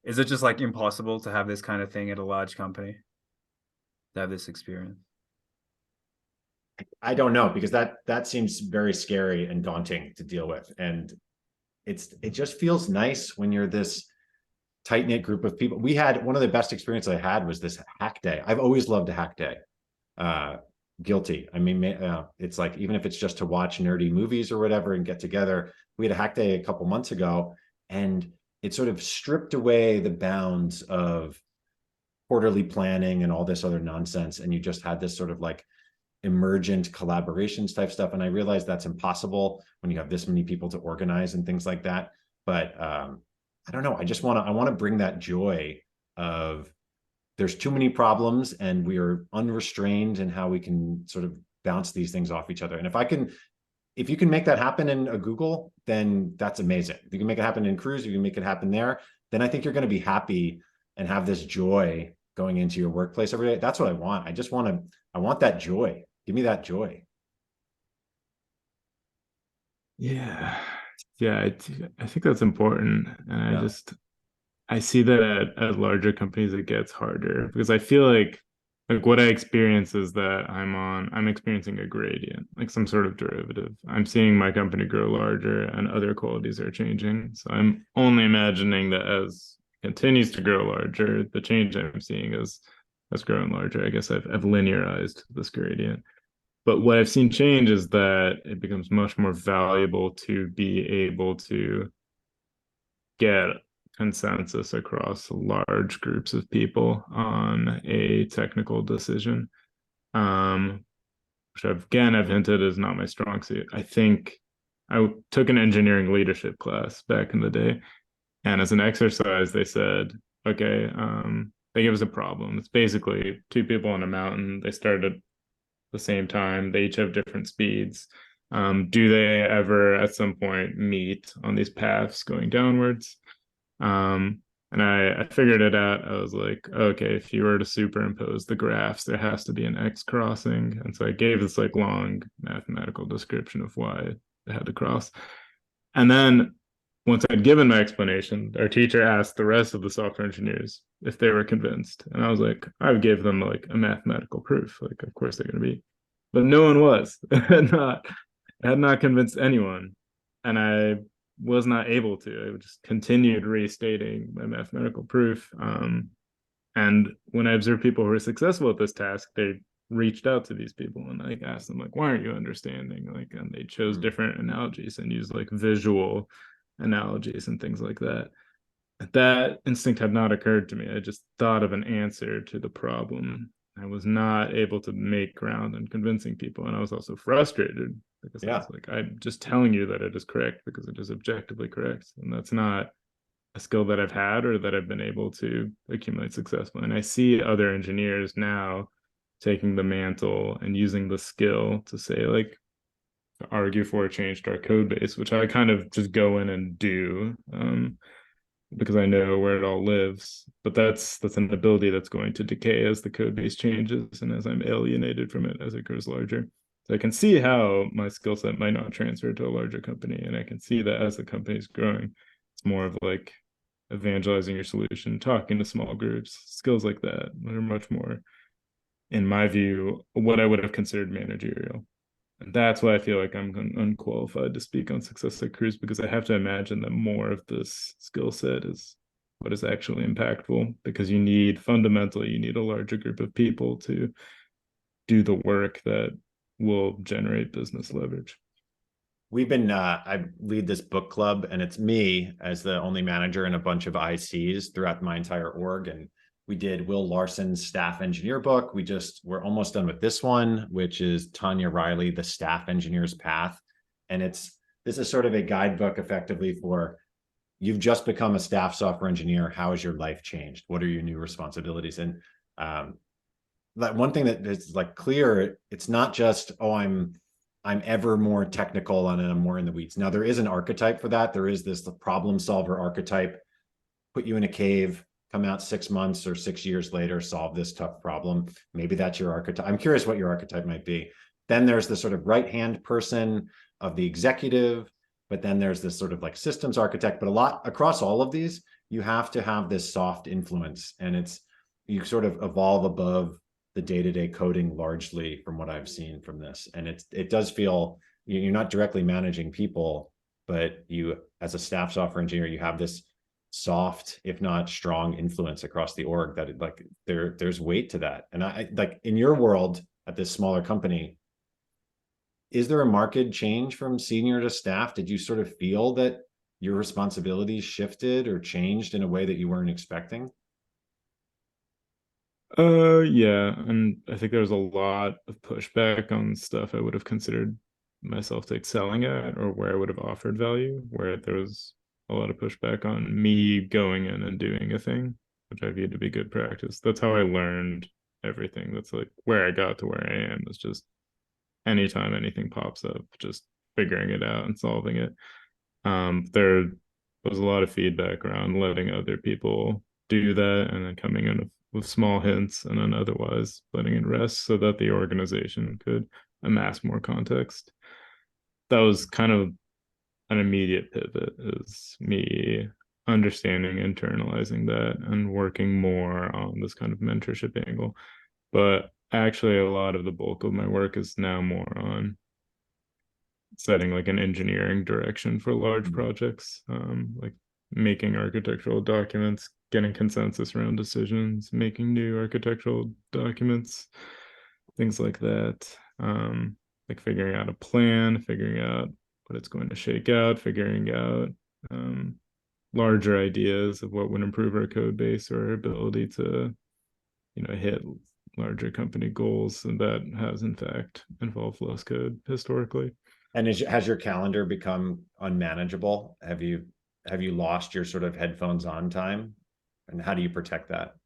Is it just like impossible to have this kind of thing at a large company, to have this experience? I don't know, because that seems very scary and daunting to deal with. And it just feels nice when you're this tight-knit group of people. We had one of the best experiences I had was this hack day. I've always loved a hack day. Guilty. I mean, it's like, even if it's just to watch nerdy movies or whatever and get together. We had a hack day a couple months ago, and it sort of stripped away the bounds of quarterly planning and all this other nonsense, and you just had this sort of like emergent collaborations type stuff. And I realized that's impossible when you have this many people to organize and things like that. But I don't know. I want to bring that joy of, there's too many problems and we are unrestrained in how we can sort of bounce these things off each other. And if you can make that happen in a Google, then that's amazing. If you can make it happen in Cruise, you can make it happen there, then I think you're going to be happy and have this joy going into your workplace every day. That's what I want. I want that joy. Give me that joy. Yeah. Yeah, I think that's important. And Yeah. I see that at larger companies it gets harder because I feel like what I experience is that I'm experiencing a gradient, like some sort of derivative. I'm seeing my company grow larger and other qualities are changing. So I'm only imagining that as it continues to grow larger, the change I'm seeing is has grown larger. I guess I've linearized this gradient. But what I've seen change is that it becomes much more valuable to be able to get consensus across large groups of people on a technical decision, which I've hinted is not my strong suit. I think I took an engineering leadership class back in the day, and as an exercise, they said, okay, they give us a problem. It's basically two people on a mountain. They start at the same time. They each have different speeds. Do they ever at some point meet on these paths going downwards? And I figured it out. I was like, okay, if you were to superimpose the graphs, there has to be an X crossing. And so I gave this like long mathematical description of why they had to cross. And then once I'd given my explanation, our teacher asked the rest of the software engineers if they were convinced. And I was like, I would give them like a mathematical proof. Like, of course they're going to be. But no one was. I had not convinced anyone. And I was not able to. I just continued restating my mathematical proof. And when I observed people who were successful at this task, they reached out to these people and like asked them like, why aren't you understanding? Like, and they chose different analogies and used like visual analogies and things like that. That instinct had not occurred to me. I just thought of an answer to the problem. I was not able to make ground in convincing people. And I was also frustrated because I was like, I'm just telling you that it is correct because it is objectively correct. And that's not a skill that I've had or that I've been able to accumulate successfully. And I see other engineers now taking the mantle and using the skill to say, like, to argue for a change to our code base, which I kind of just go in and do. Because I know where it all lives. But that's an ability that's going to decay as the code base changes and as I'm alienated from it as it grows larger. So I can see how my skill set might not transfer to a larger company. And I can see that as the company is growing, it's more of like evangelizing your solution, talking to small groups, skills like that are much more, in my view, what I would have considered managerial. And that's why I feel like I'm unqualified to speak on success at Cruise, because I have to imagine that more of this skill set is what is actually impactful, because you need a larger group of people to do the work that will generate business leverage. We've been, I lead this book club, and it's me as the only manager and a bunch of ICs throughout my entire org. And we did Will Larson's staff engineer book. We're almost done with this one, which is Tanya Riley, The Staff Engineer's Path. And this is sort of a guidebook effectively for, you've just become a staff software engineer. How has your life changed? What are your new responsibilities? And that one thing that is like clear, it's not just, oh, I'm ever more technical and I'm more in the weeds. Now there is an archetype for that. There is the problem solver archetype, put you in a cave, come out 6 months or 6 years later, solve this tough problem. Maybe that's your archetype. I'm curious what your archetype might be. Then there's the sort of right-hand person of the executive, but then there's this sort of like systems architect. But a lot across all of these, you have to have this soft influence, and you sort of evolve above the day-to-day coding largely from what I've seen from this. And it does feel you're not directly managing people, but you, as a staff software engineer, you have this soft, if not strong, influence across the org that there's weight to that. And I like, in your world at this smaller company, is there a marked change from senior to staff? Did you sort of feel that your responsibilities shifted or changed in a way that you weren't expecting? Yeah, and I think there was a lot of pushback on stuff I would have considered myself to excelling at, or where I would have offered value, where there was a lot of pushback on me going in and doing a thing, which I viewed to be good practice. That's how I learned everything. That's like where I got to where I am, is just anytime anything pops up, just figuring it out and solving it. There was a lot of feedback around letting other people do that and then coming in with small hints and then otherwise letting it rest so that the organization could amass more context. That was kind of an immediate pivot, is me understanding, internalizing that, and working more on this kind of mentorship angle. But actually, a lot of the bulk of my work is now more on setting like an engineering direction for large projects, like making architectural documents, getting consensus around decisions, making new architectural documents, things like that. Like figuring out a plan, figuring out what it's going to shake out, figuring out larger ideas of what would improve our code base or our ability to, hit larger company goals. And that has in fact involved less code historically. And has your calendar become unmanageable? Have you lost your sort of headphones on time? And how do you protect that?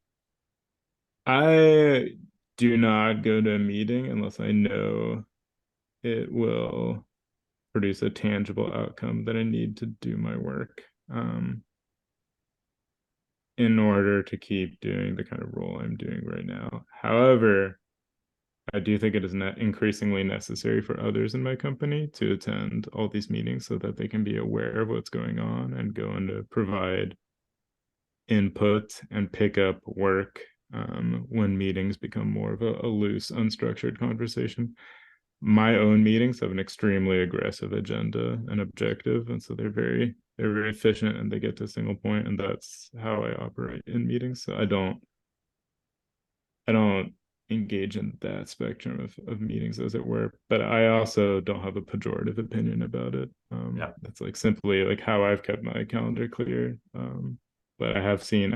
I do not go to a meeting unless I know it will produce a tangible outcome that I need to do my work in order to keep doing the kind of role I'm doing right now. However, I do think it is increasingly necessary for others in my company to attend all these meetings so that they can be aware of what's going on and go in to provide input and pick up work when meetings become more of a loose, unstructured conversation. My own meetings have an extremely aggressive agenda and objective, and so they're very efficient and they get to a single point, and that's how I operate in meetings. So I don't engage in that spectrum of meetings, as it were, but I also don't have a pejorative opinion about it. It's like simply like how I've kept my calendar clear. But I have seen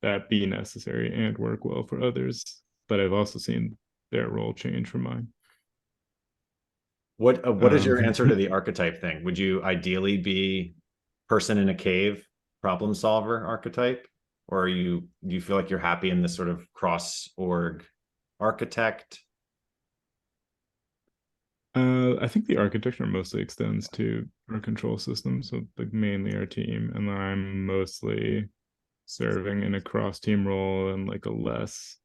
that be necessary and work well for others, but I've also seen their role change from mine. What is your answer to the archetype thing? Would you ideally be person in a cave, problem solver archetype? Or do you feel like you're happy in this sort of cross org architect? I think the architecture mostly extends to our control system, so like mainly our team, and I'm mostly serving in a cross team role and like a less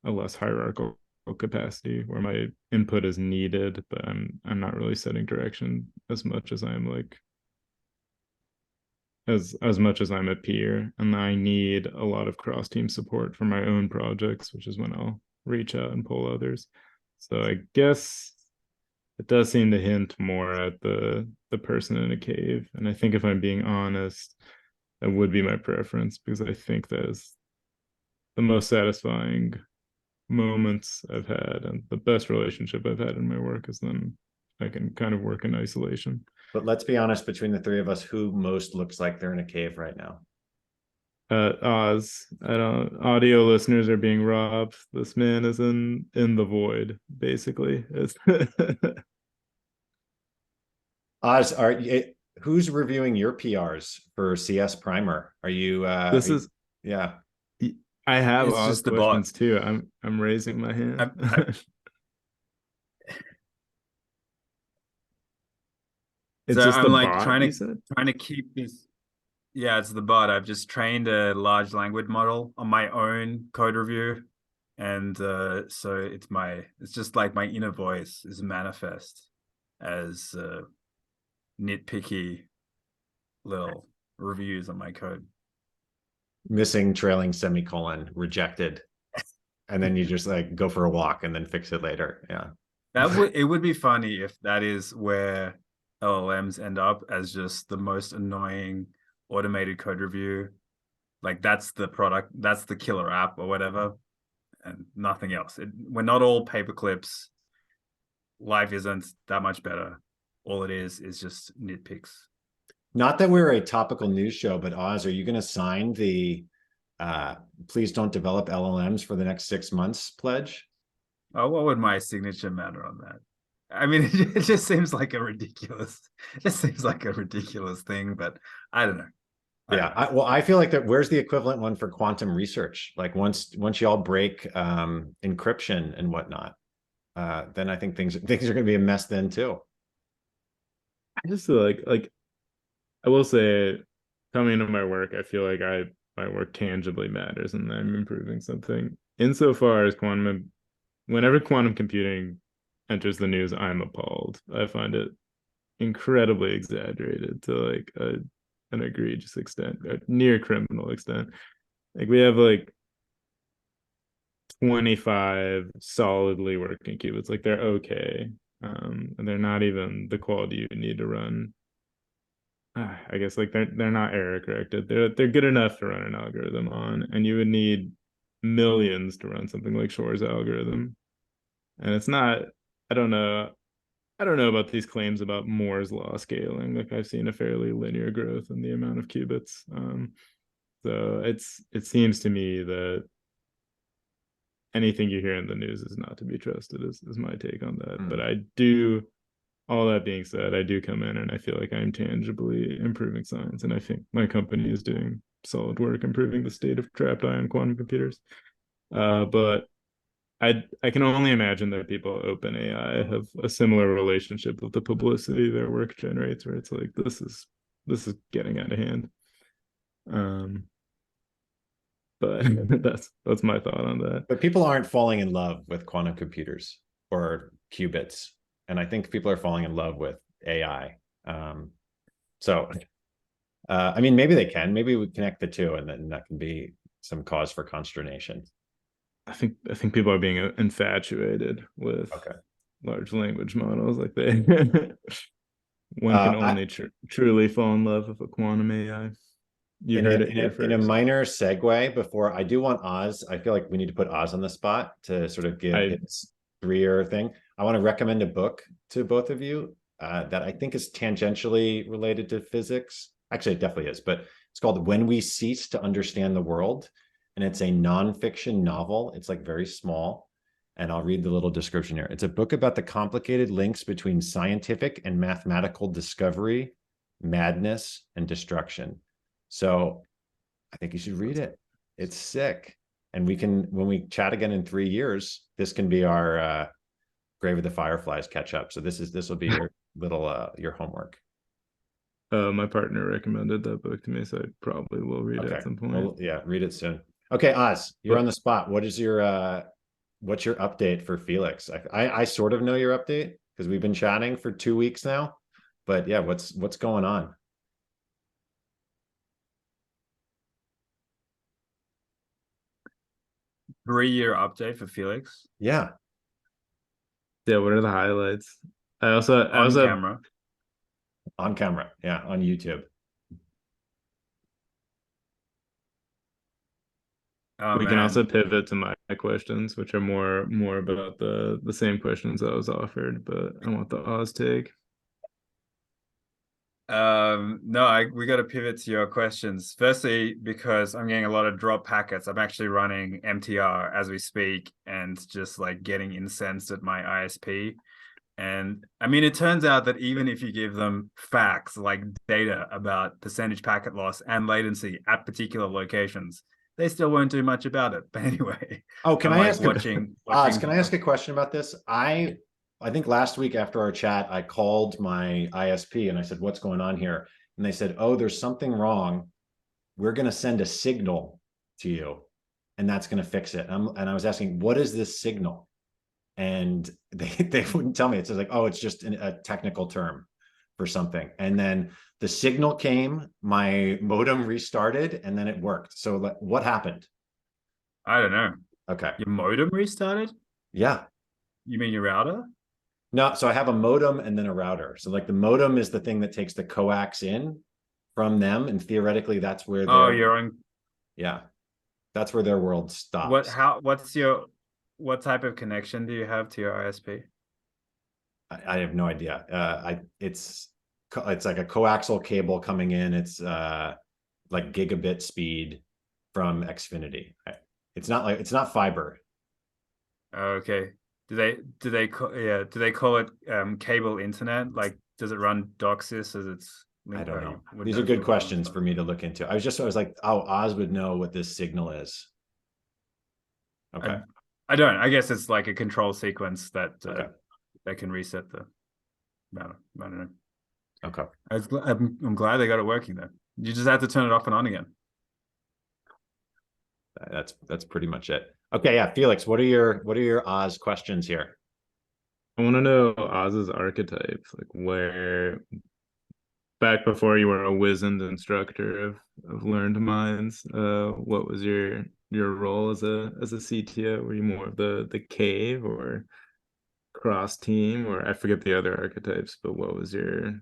hierarchical capacity where my input is needed, but I'm not really setting direction as much as I'm like as much as I'm a peer, and I need a lot of cross team support for my own projects, which is when I'll reach out and pull others. So I guess it does seem to hint more at the person in a cave, and I think if I'm being honest, that would be my preference, because I think that is the most satisfying moments I've had and the best relationship I've had in my work is then I can kind of work in isolation. But let's be honest, between the three of us, who most looks like they're in a cave right now? Oz, I don't. Audio listeners are being robbed. This man is in the void, basically. Oz, who's reviewing your PRs for CS Primer? Are you? Yeah. I have It's Oz just the questions bot. too. I'm raising my hand. It's So just the I'm like bot, trying you said? to keep this. Yeah, it's the bot. I've just trained a large language model on my own code review, and so it's just like my inner voice is manifest as nitpicky little reviews on my code. Missing trailing semicolon, rejected, and then you just like go for a walk and then fix it later. Yeah, It would be funny if that is where LLMs end up, as just the most annoying automated code review. Like that's the product, that's the killer app or whatever, and nothing else. We're not all paper clips. Life isn't that much better. All it is just nitpicks. Not that we're a topical news show, but Oz, are you going to sign the please don't develop LLMs for the next 6 months pledge? Oh, what would my signature matter on that? I mean, it just seems like a ridiculous. It just seems like a ridiculous thing, but I don't know. I feel like that. Where's the equivalent one for quantum research? Like once you all break encryption and whatnot, then I think things are going to be a mess then too. I just feel like I will say, coming into my work, I feel like my work tangibly matters and I'm improving something. Insofar as whenever quantum computing enters the news, I'm appalled. I find it incredibly exaggerated to like an egregious extent, a near criminal extent. Like we have like 25 solidly working qubits. Like they're okay. And they're not even the quality you need to run. I guess like they're not error corrected. They're good enough to run an algorithm on, and you would need millions to run something like Shor's algorithm. And it's not. I don't know. I don't know about these claims about Moore's law scaling. Like I've seen a fairly linear growth in the amount of qubits. So it seems to me that anything you hear in the news is not to be trusted. Is my take on that. But I do. All that being said, I do come in and I feel like I'm tangibly improving science, and I think my company is doing solid work improving the state of trapped ion quantum computers. But I can only imagine that people at OpenAI have a similar relationship with the publicity their work generates, where it's like this is getting out of hand. But that's my thought on that. But people aren't falling in love with quantum computers or qubits. And I think people are falling in love with AI. So, I mean, maybe they can. Maybe we connect the two, and then that can be some cause for consternation. I think people are being infatuated with large language models. Like they, one can only truly fall in love with a quantum AI. You heard it here first. In a minor segue, before I do want Oz, I feel like we need to put Oz on the spot to sort of give his 3-year thing. I want to recommend a book to both of you that I think is tangentially related to physics. Actually, it definitely is, but it's called When We Cease to Understand the World. And it's a nonfiction novel. It's like very small. And I'll read the little description here. It's a book about the complicated links between scientific and mathematical discovery, madness, and destruction. So I think you should read it. It's sick. And we can, when we chat again in 3 years, this can be our Grave of the Fireflies catch up. So this will be your little your homework. My partner recommended that book to me, so I probably will read it at some point. Well, yeah, read it soon. Okay, Oz, you're on the spot. What is your what's your update for Felix? I sort of know your update because we've been chatting for 2 weeks now. But yeah, what's going on? Three-year update for Felix. Yeah. Yeah, what are the highlights? I also camera. On camera, yeah, on YouTube. We can also pivot to my questions, which are more about the same questions I was offered, but I want the Oz take. No, we got to pivot to your questions. Firstly, because I'm getting a lot of drop packets. I'm actually running MTR as we speak and just like getting incensed at my ISP. And I mean, it turns out that even if you give them facts like data about percentage packet loss and latency at particular locations, they still won't do much about it. But anyway. Oh, can I ask Oz, can I ask a question about this? I think last week after our chat, I called my ISP and I said, what's going on here? And they said, oh, there's something wrong. We're going to send a signal to you and that's going to fix it. And I was asking, what is this signal? And they wouldn't tell me. It's like, oh, it's just a technical term for something. And then the signal came, my modem restarted, and then it worked. So what happened? I don't know. Okay. Your modem restarted? Yeah. You mean your router? No, so I have a modem and then a router. So like the modem is the thing that takes the coax in from them, and theoretically that's where that's where their world stops. What type of connection do you have to your ISP? I have no idea. It's like a coaxial cable coming in. It's like gigabit speed from Xfinity. It's not fiber. Okay. Do they call it cable internet? Like, does it run DOCSIS as it's linked? I don't know. These are good questions for me to look into. I was like, oh, Oz would know what this signal is. Okay. I don't. I guess it's like a control sequence that that can reset the. I don't know. Okay. I'm glad they got it working though. You just have to turn it off and on again. That's pretty much it. Okay, yeah, Felix, what are your Oz questions here? I want to know Oz's archetypes, like where back before you were a wizened instructor of learned minds, what was your role as a CTO? Were you more of the cave or cross team, or I forget the other archetypes, but what was your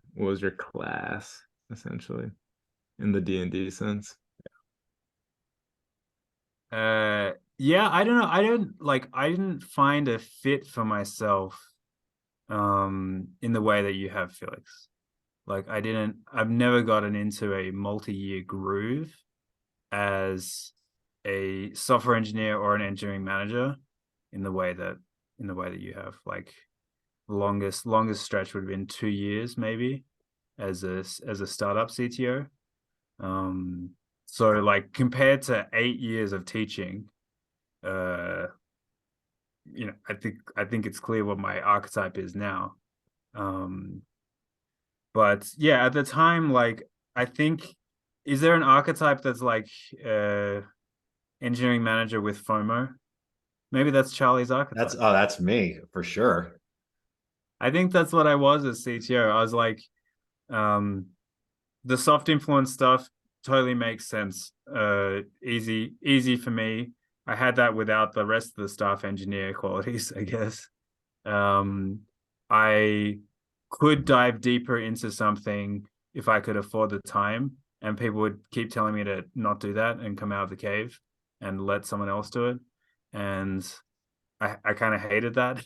class essentially in the D&D sense? Yeah, I don't know. I didn't find a fit for myself in the way that you have, Felix. Like I've never gotten into a multi-year groove as a software engineer or an engineering manager in the way that you have. Like the longest stretch would have been 2 years maybe as a startup CTO. So like compared to 8 years of teaching, I think it's clear what my archetype is now. But yeah, at the time, like I think, is there an archetype that's like engineering manager with FOMO? Maybe that's Charlie's archetype. That's me for sure. I think that's what I was as CTO. I was like, the soft influence stuff totally makes sense. Easy for me. I had that without the rest of the staff engineer qualities, I guess. I could dive deeper into something if I could afford the time, and people would keep telling me to not do that and come out of the cave and let someone else do it. And I kind of hated that.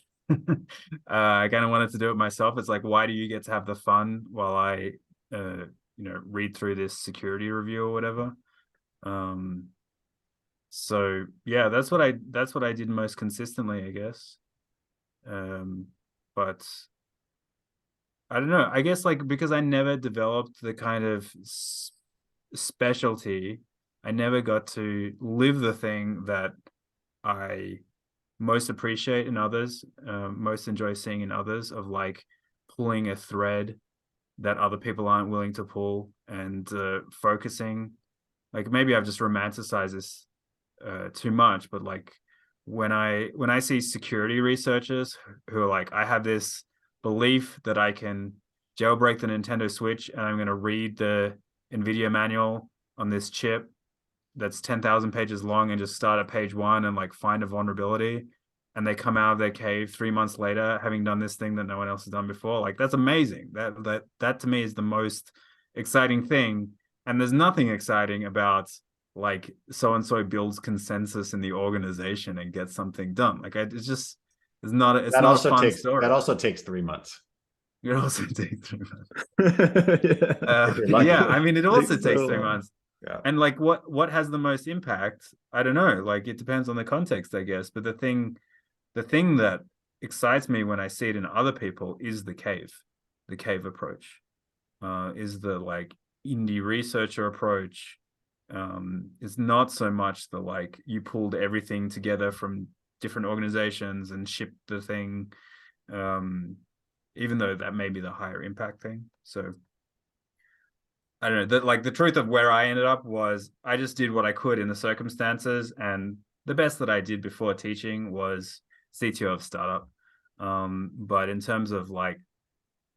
I kind of wanted to do it myself. It's like, why do you get to have the fun while I, read through this security review or whatever? So yeah, that's what I did most consistently, I guess. But I don't know. I guess like because I never developed the kind of specialty, I never got to live the thing that I most appreciate in others, most enjoy seeing in others, of like pulling a thread that other people aren't willing to pull, and focusing. Like maybe I've just romanticized this too much, but like when I see security researchers who are like, I have this belief that I can jailbreak the Nintendo Switch and I'm going to read the NVIDIA manual on this chip that's 10,000 pages long and just start at page 1 and like find a vulnerability, and they come out of their cave 3 months later having done this thing that no one else has done before. Like that's amazing. That to me is the most exciting thing. And there's nothing exciting about like so and so builds consensus in the organization and gets something done. Like it's just it's not a fun story. That also takes 3 months. It also takes 3 months. Yeah, I mean, it also takes 3 months. Yeah. And like what has the most impact? I don't know. Like it depends on the context, I guess. But the thing that excites me when I see it in other people is the cave approach. Is the like indie researcher approach. It's not so much the like you pulled everything together from different organizations and shipped the thing, even though that may be the higher impact thing. So I don't know, like the truth of where I ended up was I just did what I could in the circumstances, and the best that I did before teaching was CTO of startup. But in terms of like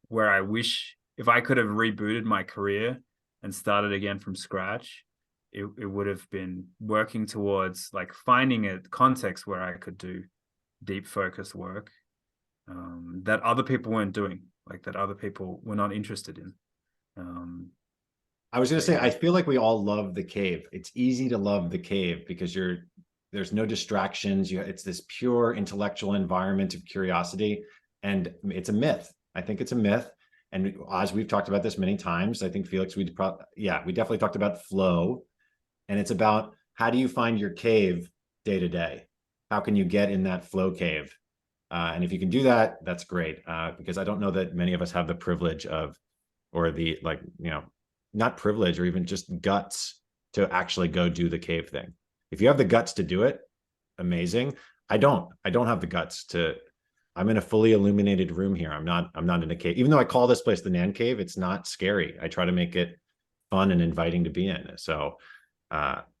where I wish, if I could have rebooted my career and started again from scratch, it would have been working towards like finding a context where I could do deep focus work that other people weren't doing, like that other people were not interested in. I was going to say, I feel like we all love the cave. It's easy to love the cave because there's no distractions. It's this pure intellectual environment of curiosity, and it's a myth. I think it's a myth. And as we've talked about this many times, I think Felix, we definitely talked about flow, and it's about how do you find your cave day to day? How can you get in that flow cave? And if you can do that, that's great. Because I don't know that many of us have the privilege of, or the like, not privilege or even just guts to actually go do the cave thing. If you have the guts to do it, amazing. I don't have the guts to. I'm in a fully illuminated room here. I'm not in a cave. Even though I call this place the Nan Cave, it's not scary. I try to make it fun and inviting to be in. So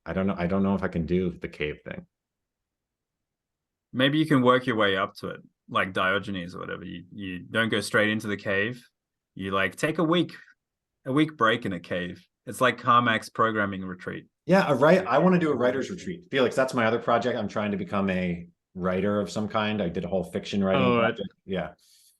I don't know. I don't know if I can do the cave thing. Maybe you can work your way up to it, like Diogenes or whatever. You don't go straight into the cave. You like take a week break in a cave. It's like Carmack's programming retreat. Yeah, I want to do a writer's retreat. Felix, that's my other project. I'm trying to become a writer of some kind. I did a whole fiction writing project. Yeah.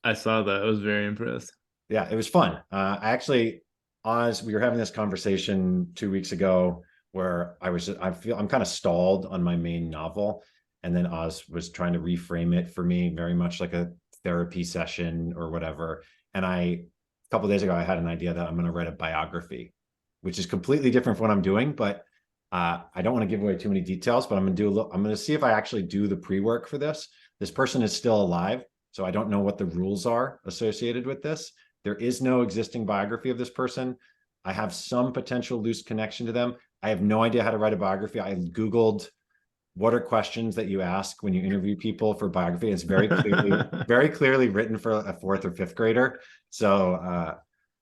I saw that. I was very impressed. Yeah, it was fun. I actually, Oz, we were having this conversation 2 weeks ago where I'm kind of stalled on my main novel. And then Oz was trying to reframe it for me very much like a therapy session or whatever. And a couple of days ago, I had an idea that I'm going to write a biography, which is completely different from what I'm doing. But I don't want to give away too many details, but I'm going to see if I actually do the pre-work for this. This person is still alive, so I don't know what the rules are associated with this. There is no existing biography of this person. I have some potential loose connection to them. I have no idea how to write a biography. I Googled what are questions that you ask when you interview people for biography. It's very clearly written for a 4th or 5th grader. So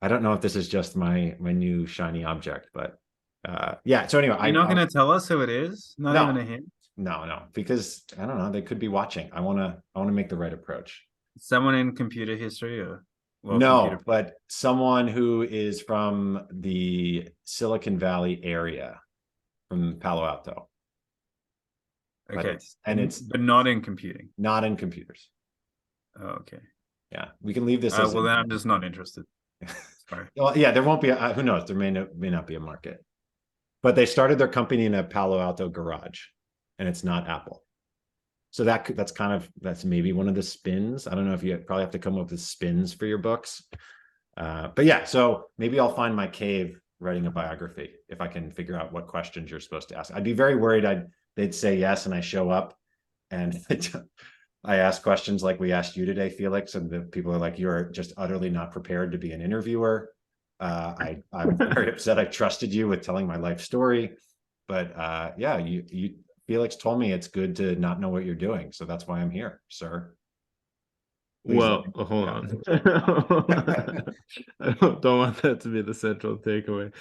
I don't know if this is just my new shiny object, but yeah. So anyway, you're not going to tell us who it is. Not even a hint. No, because I don't know. They could be watching. I want to make the right approach. Someone in computer history or no, but someone who is from the Silicon Valley area, from Palo Alto. Okay, but not in computing. Not in computers. Oh, okay. Yeah, we can leave this. Well, then I'm just not interested. Sorry. Well, yeah, there won't be. Who knows? There may not be a market. But they started their company in a Palo Alto garage, and it's not Apple. So that's maybe one of the spins. I don't know if you probably have to come up with spins for your books. But yeah, so maybe I'll find my cave writing a biography if I can figure out what questions you're supposed to ask. I'd be very worried they'd say yes and I show up and I ask questions like we asked you today, Felix, and the people are like, you're just utterly not prepared to be an interviewer. I'm very upset. I trusted you with telling my life story, but yeah, you Felix told me it's good to not know what you're doing, so that's why I'm here, sir. Please hold on. I don't want that to be the central takeaway.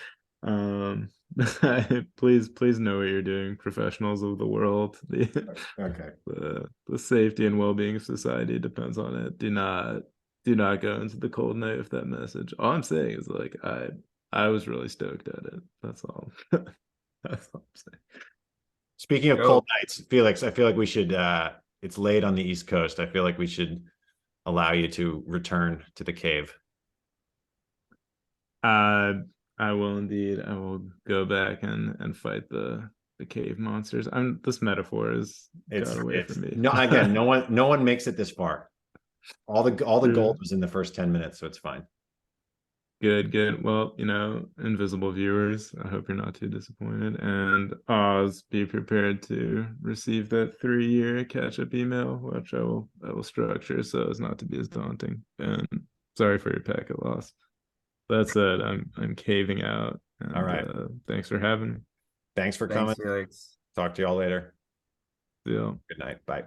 Please know what you're doing, professionals of the world. The safety and well-being of society depends on it. Do not go into the cold night with that message. All I'm saying is like I was really stoked at it. That's all. That's all I'm saying. Speaking of cold nights, Felix, I feel like we should it's late on the East Coast. I feel like we should allow you to return to the cave. I will indeed. I will go back and fight the cave monsters. This metaphor is got away from me. No, again, no one makes it this far. All the gold was in the first 10 minutes, so it's fine. Good. Well, invisible viewers, I hope you're not too disappointed. And Oz, be prepared to receive that 3-year catch-up email, which I will structure so as not to be as daunting. And sorry for your packet loss. That said, I'm caving out. And, all right. Thanks for having me. Thanks for coming. Felix. Talk to y'all later. See y'all. Good night. Bye.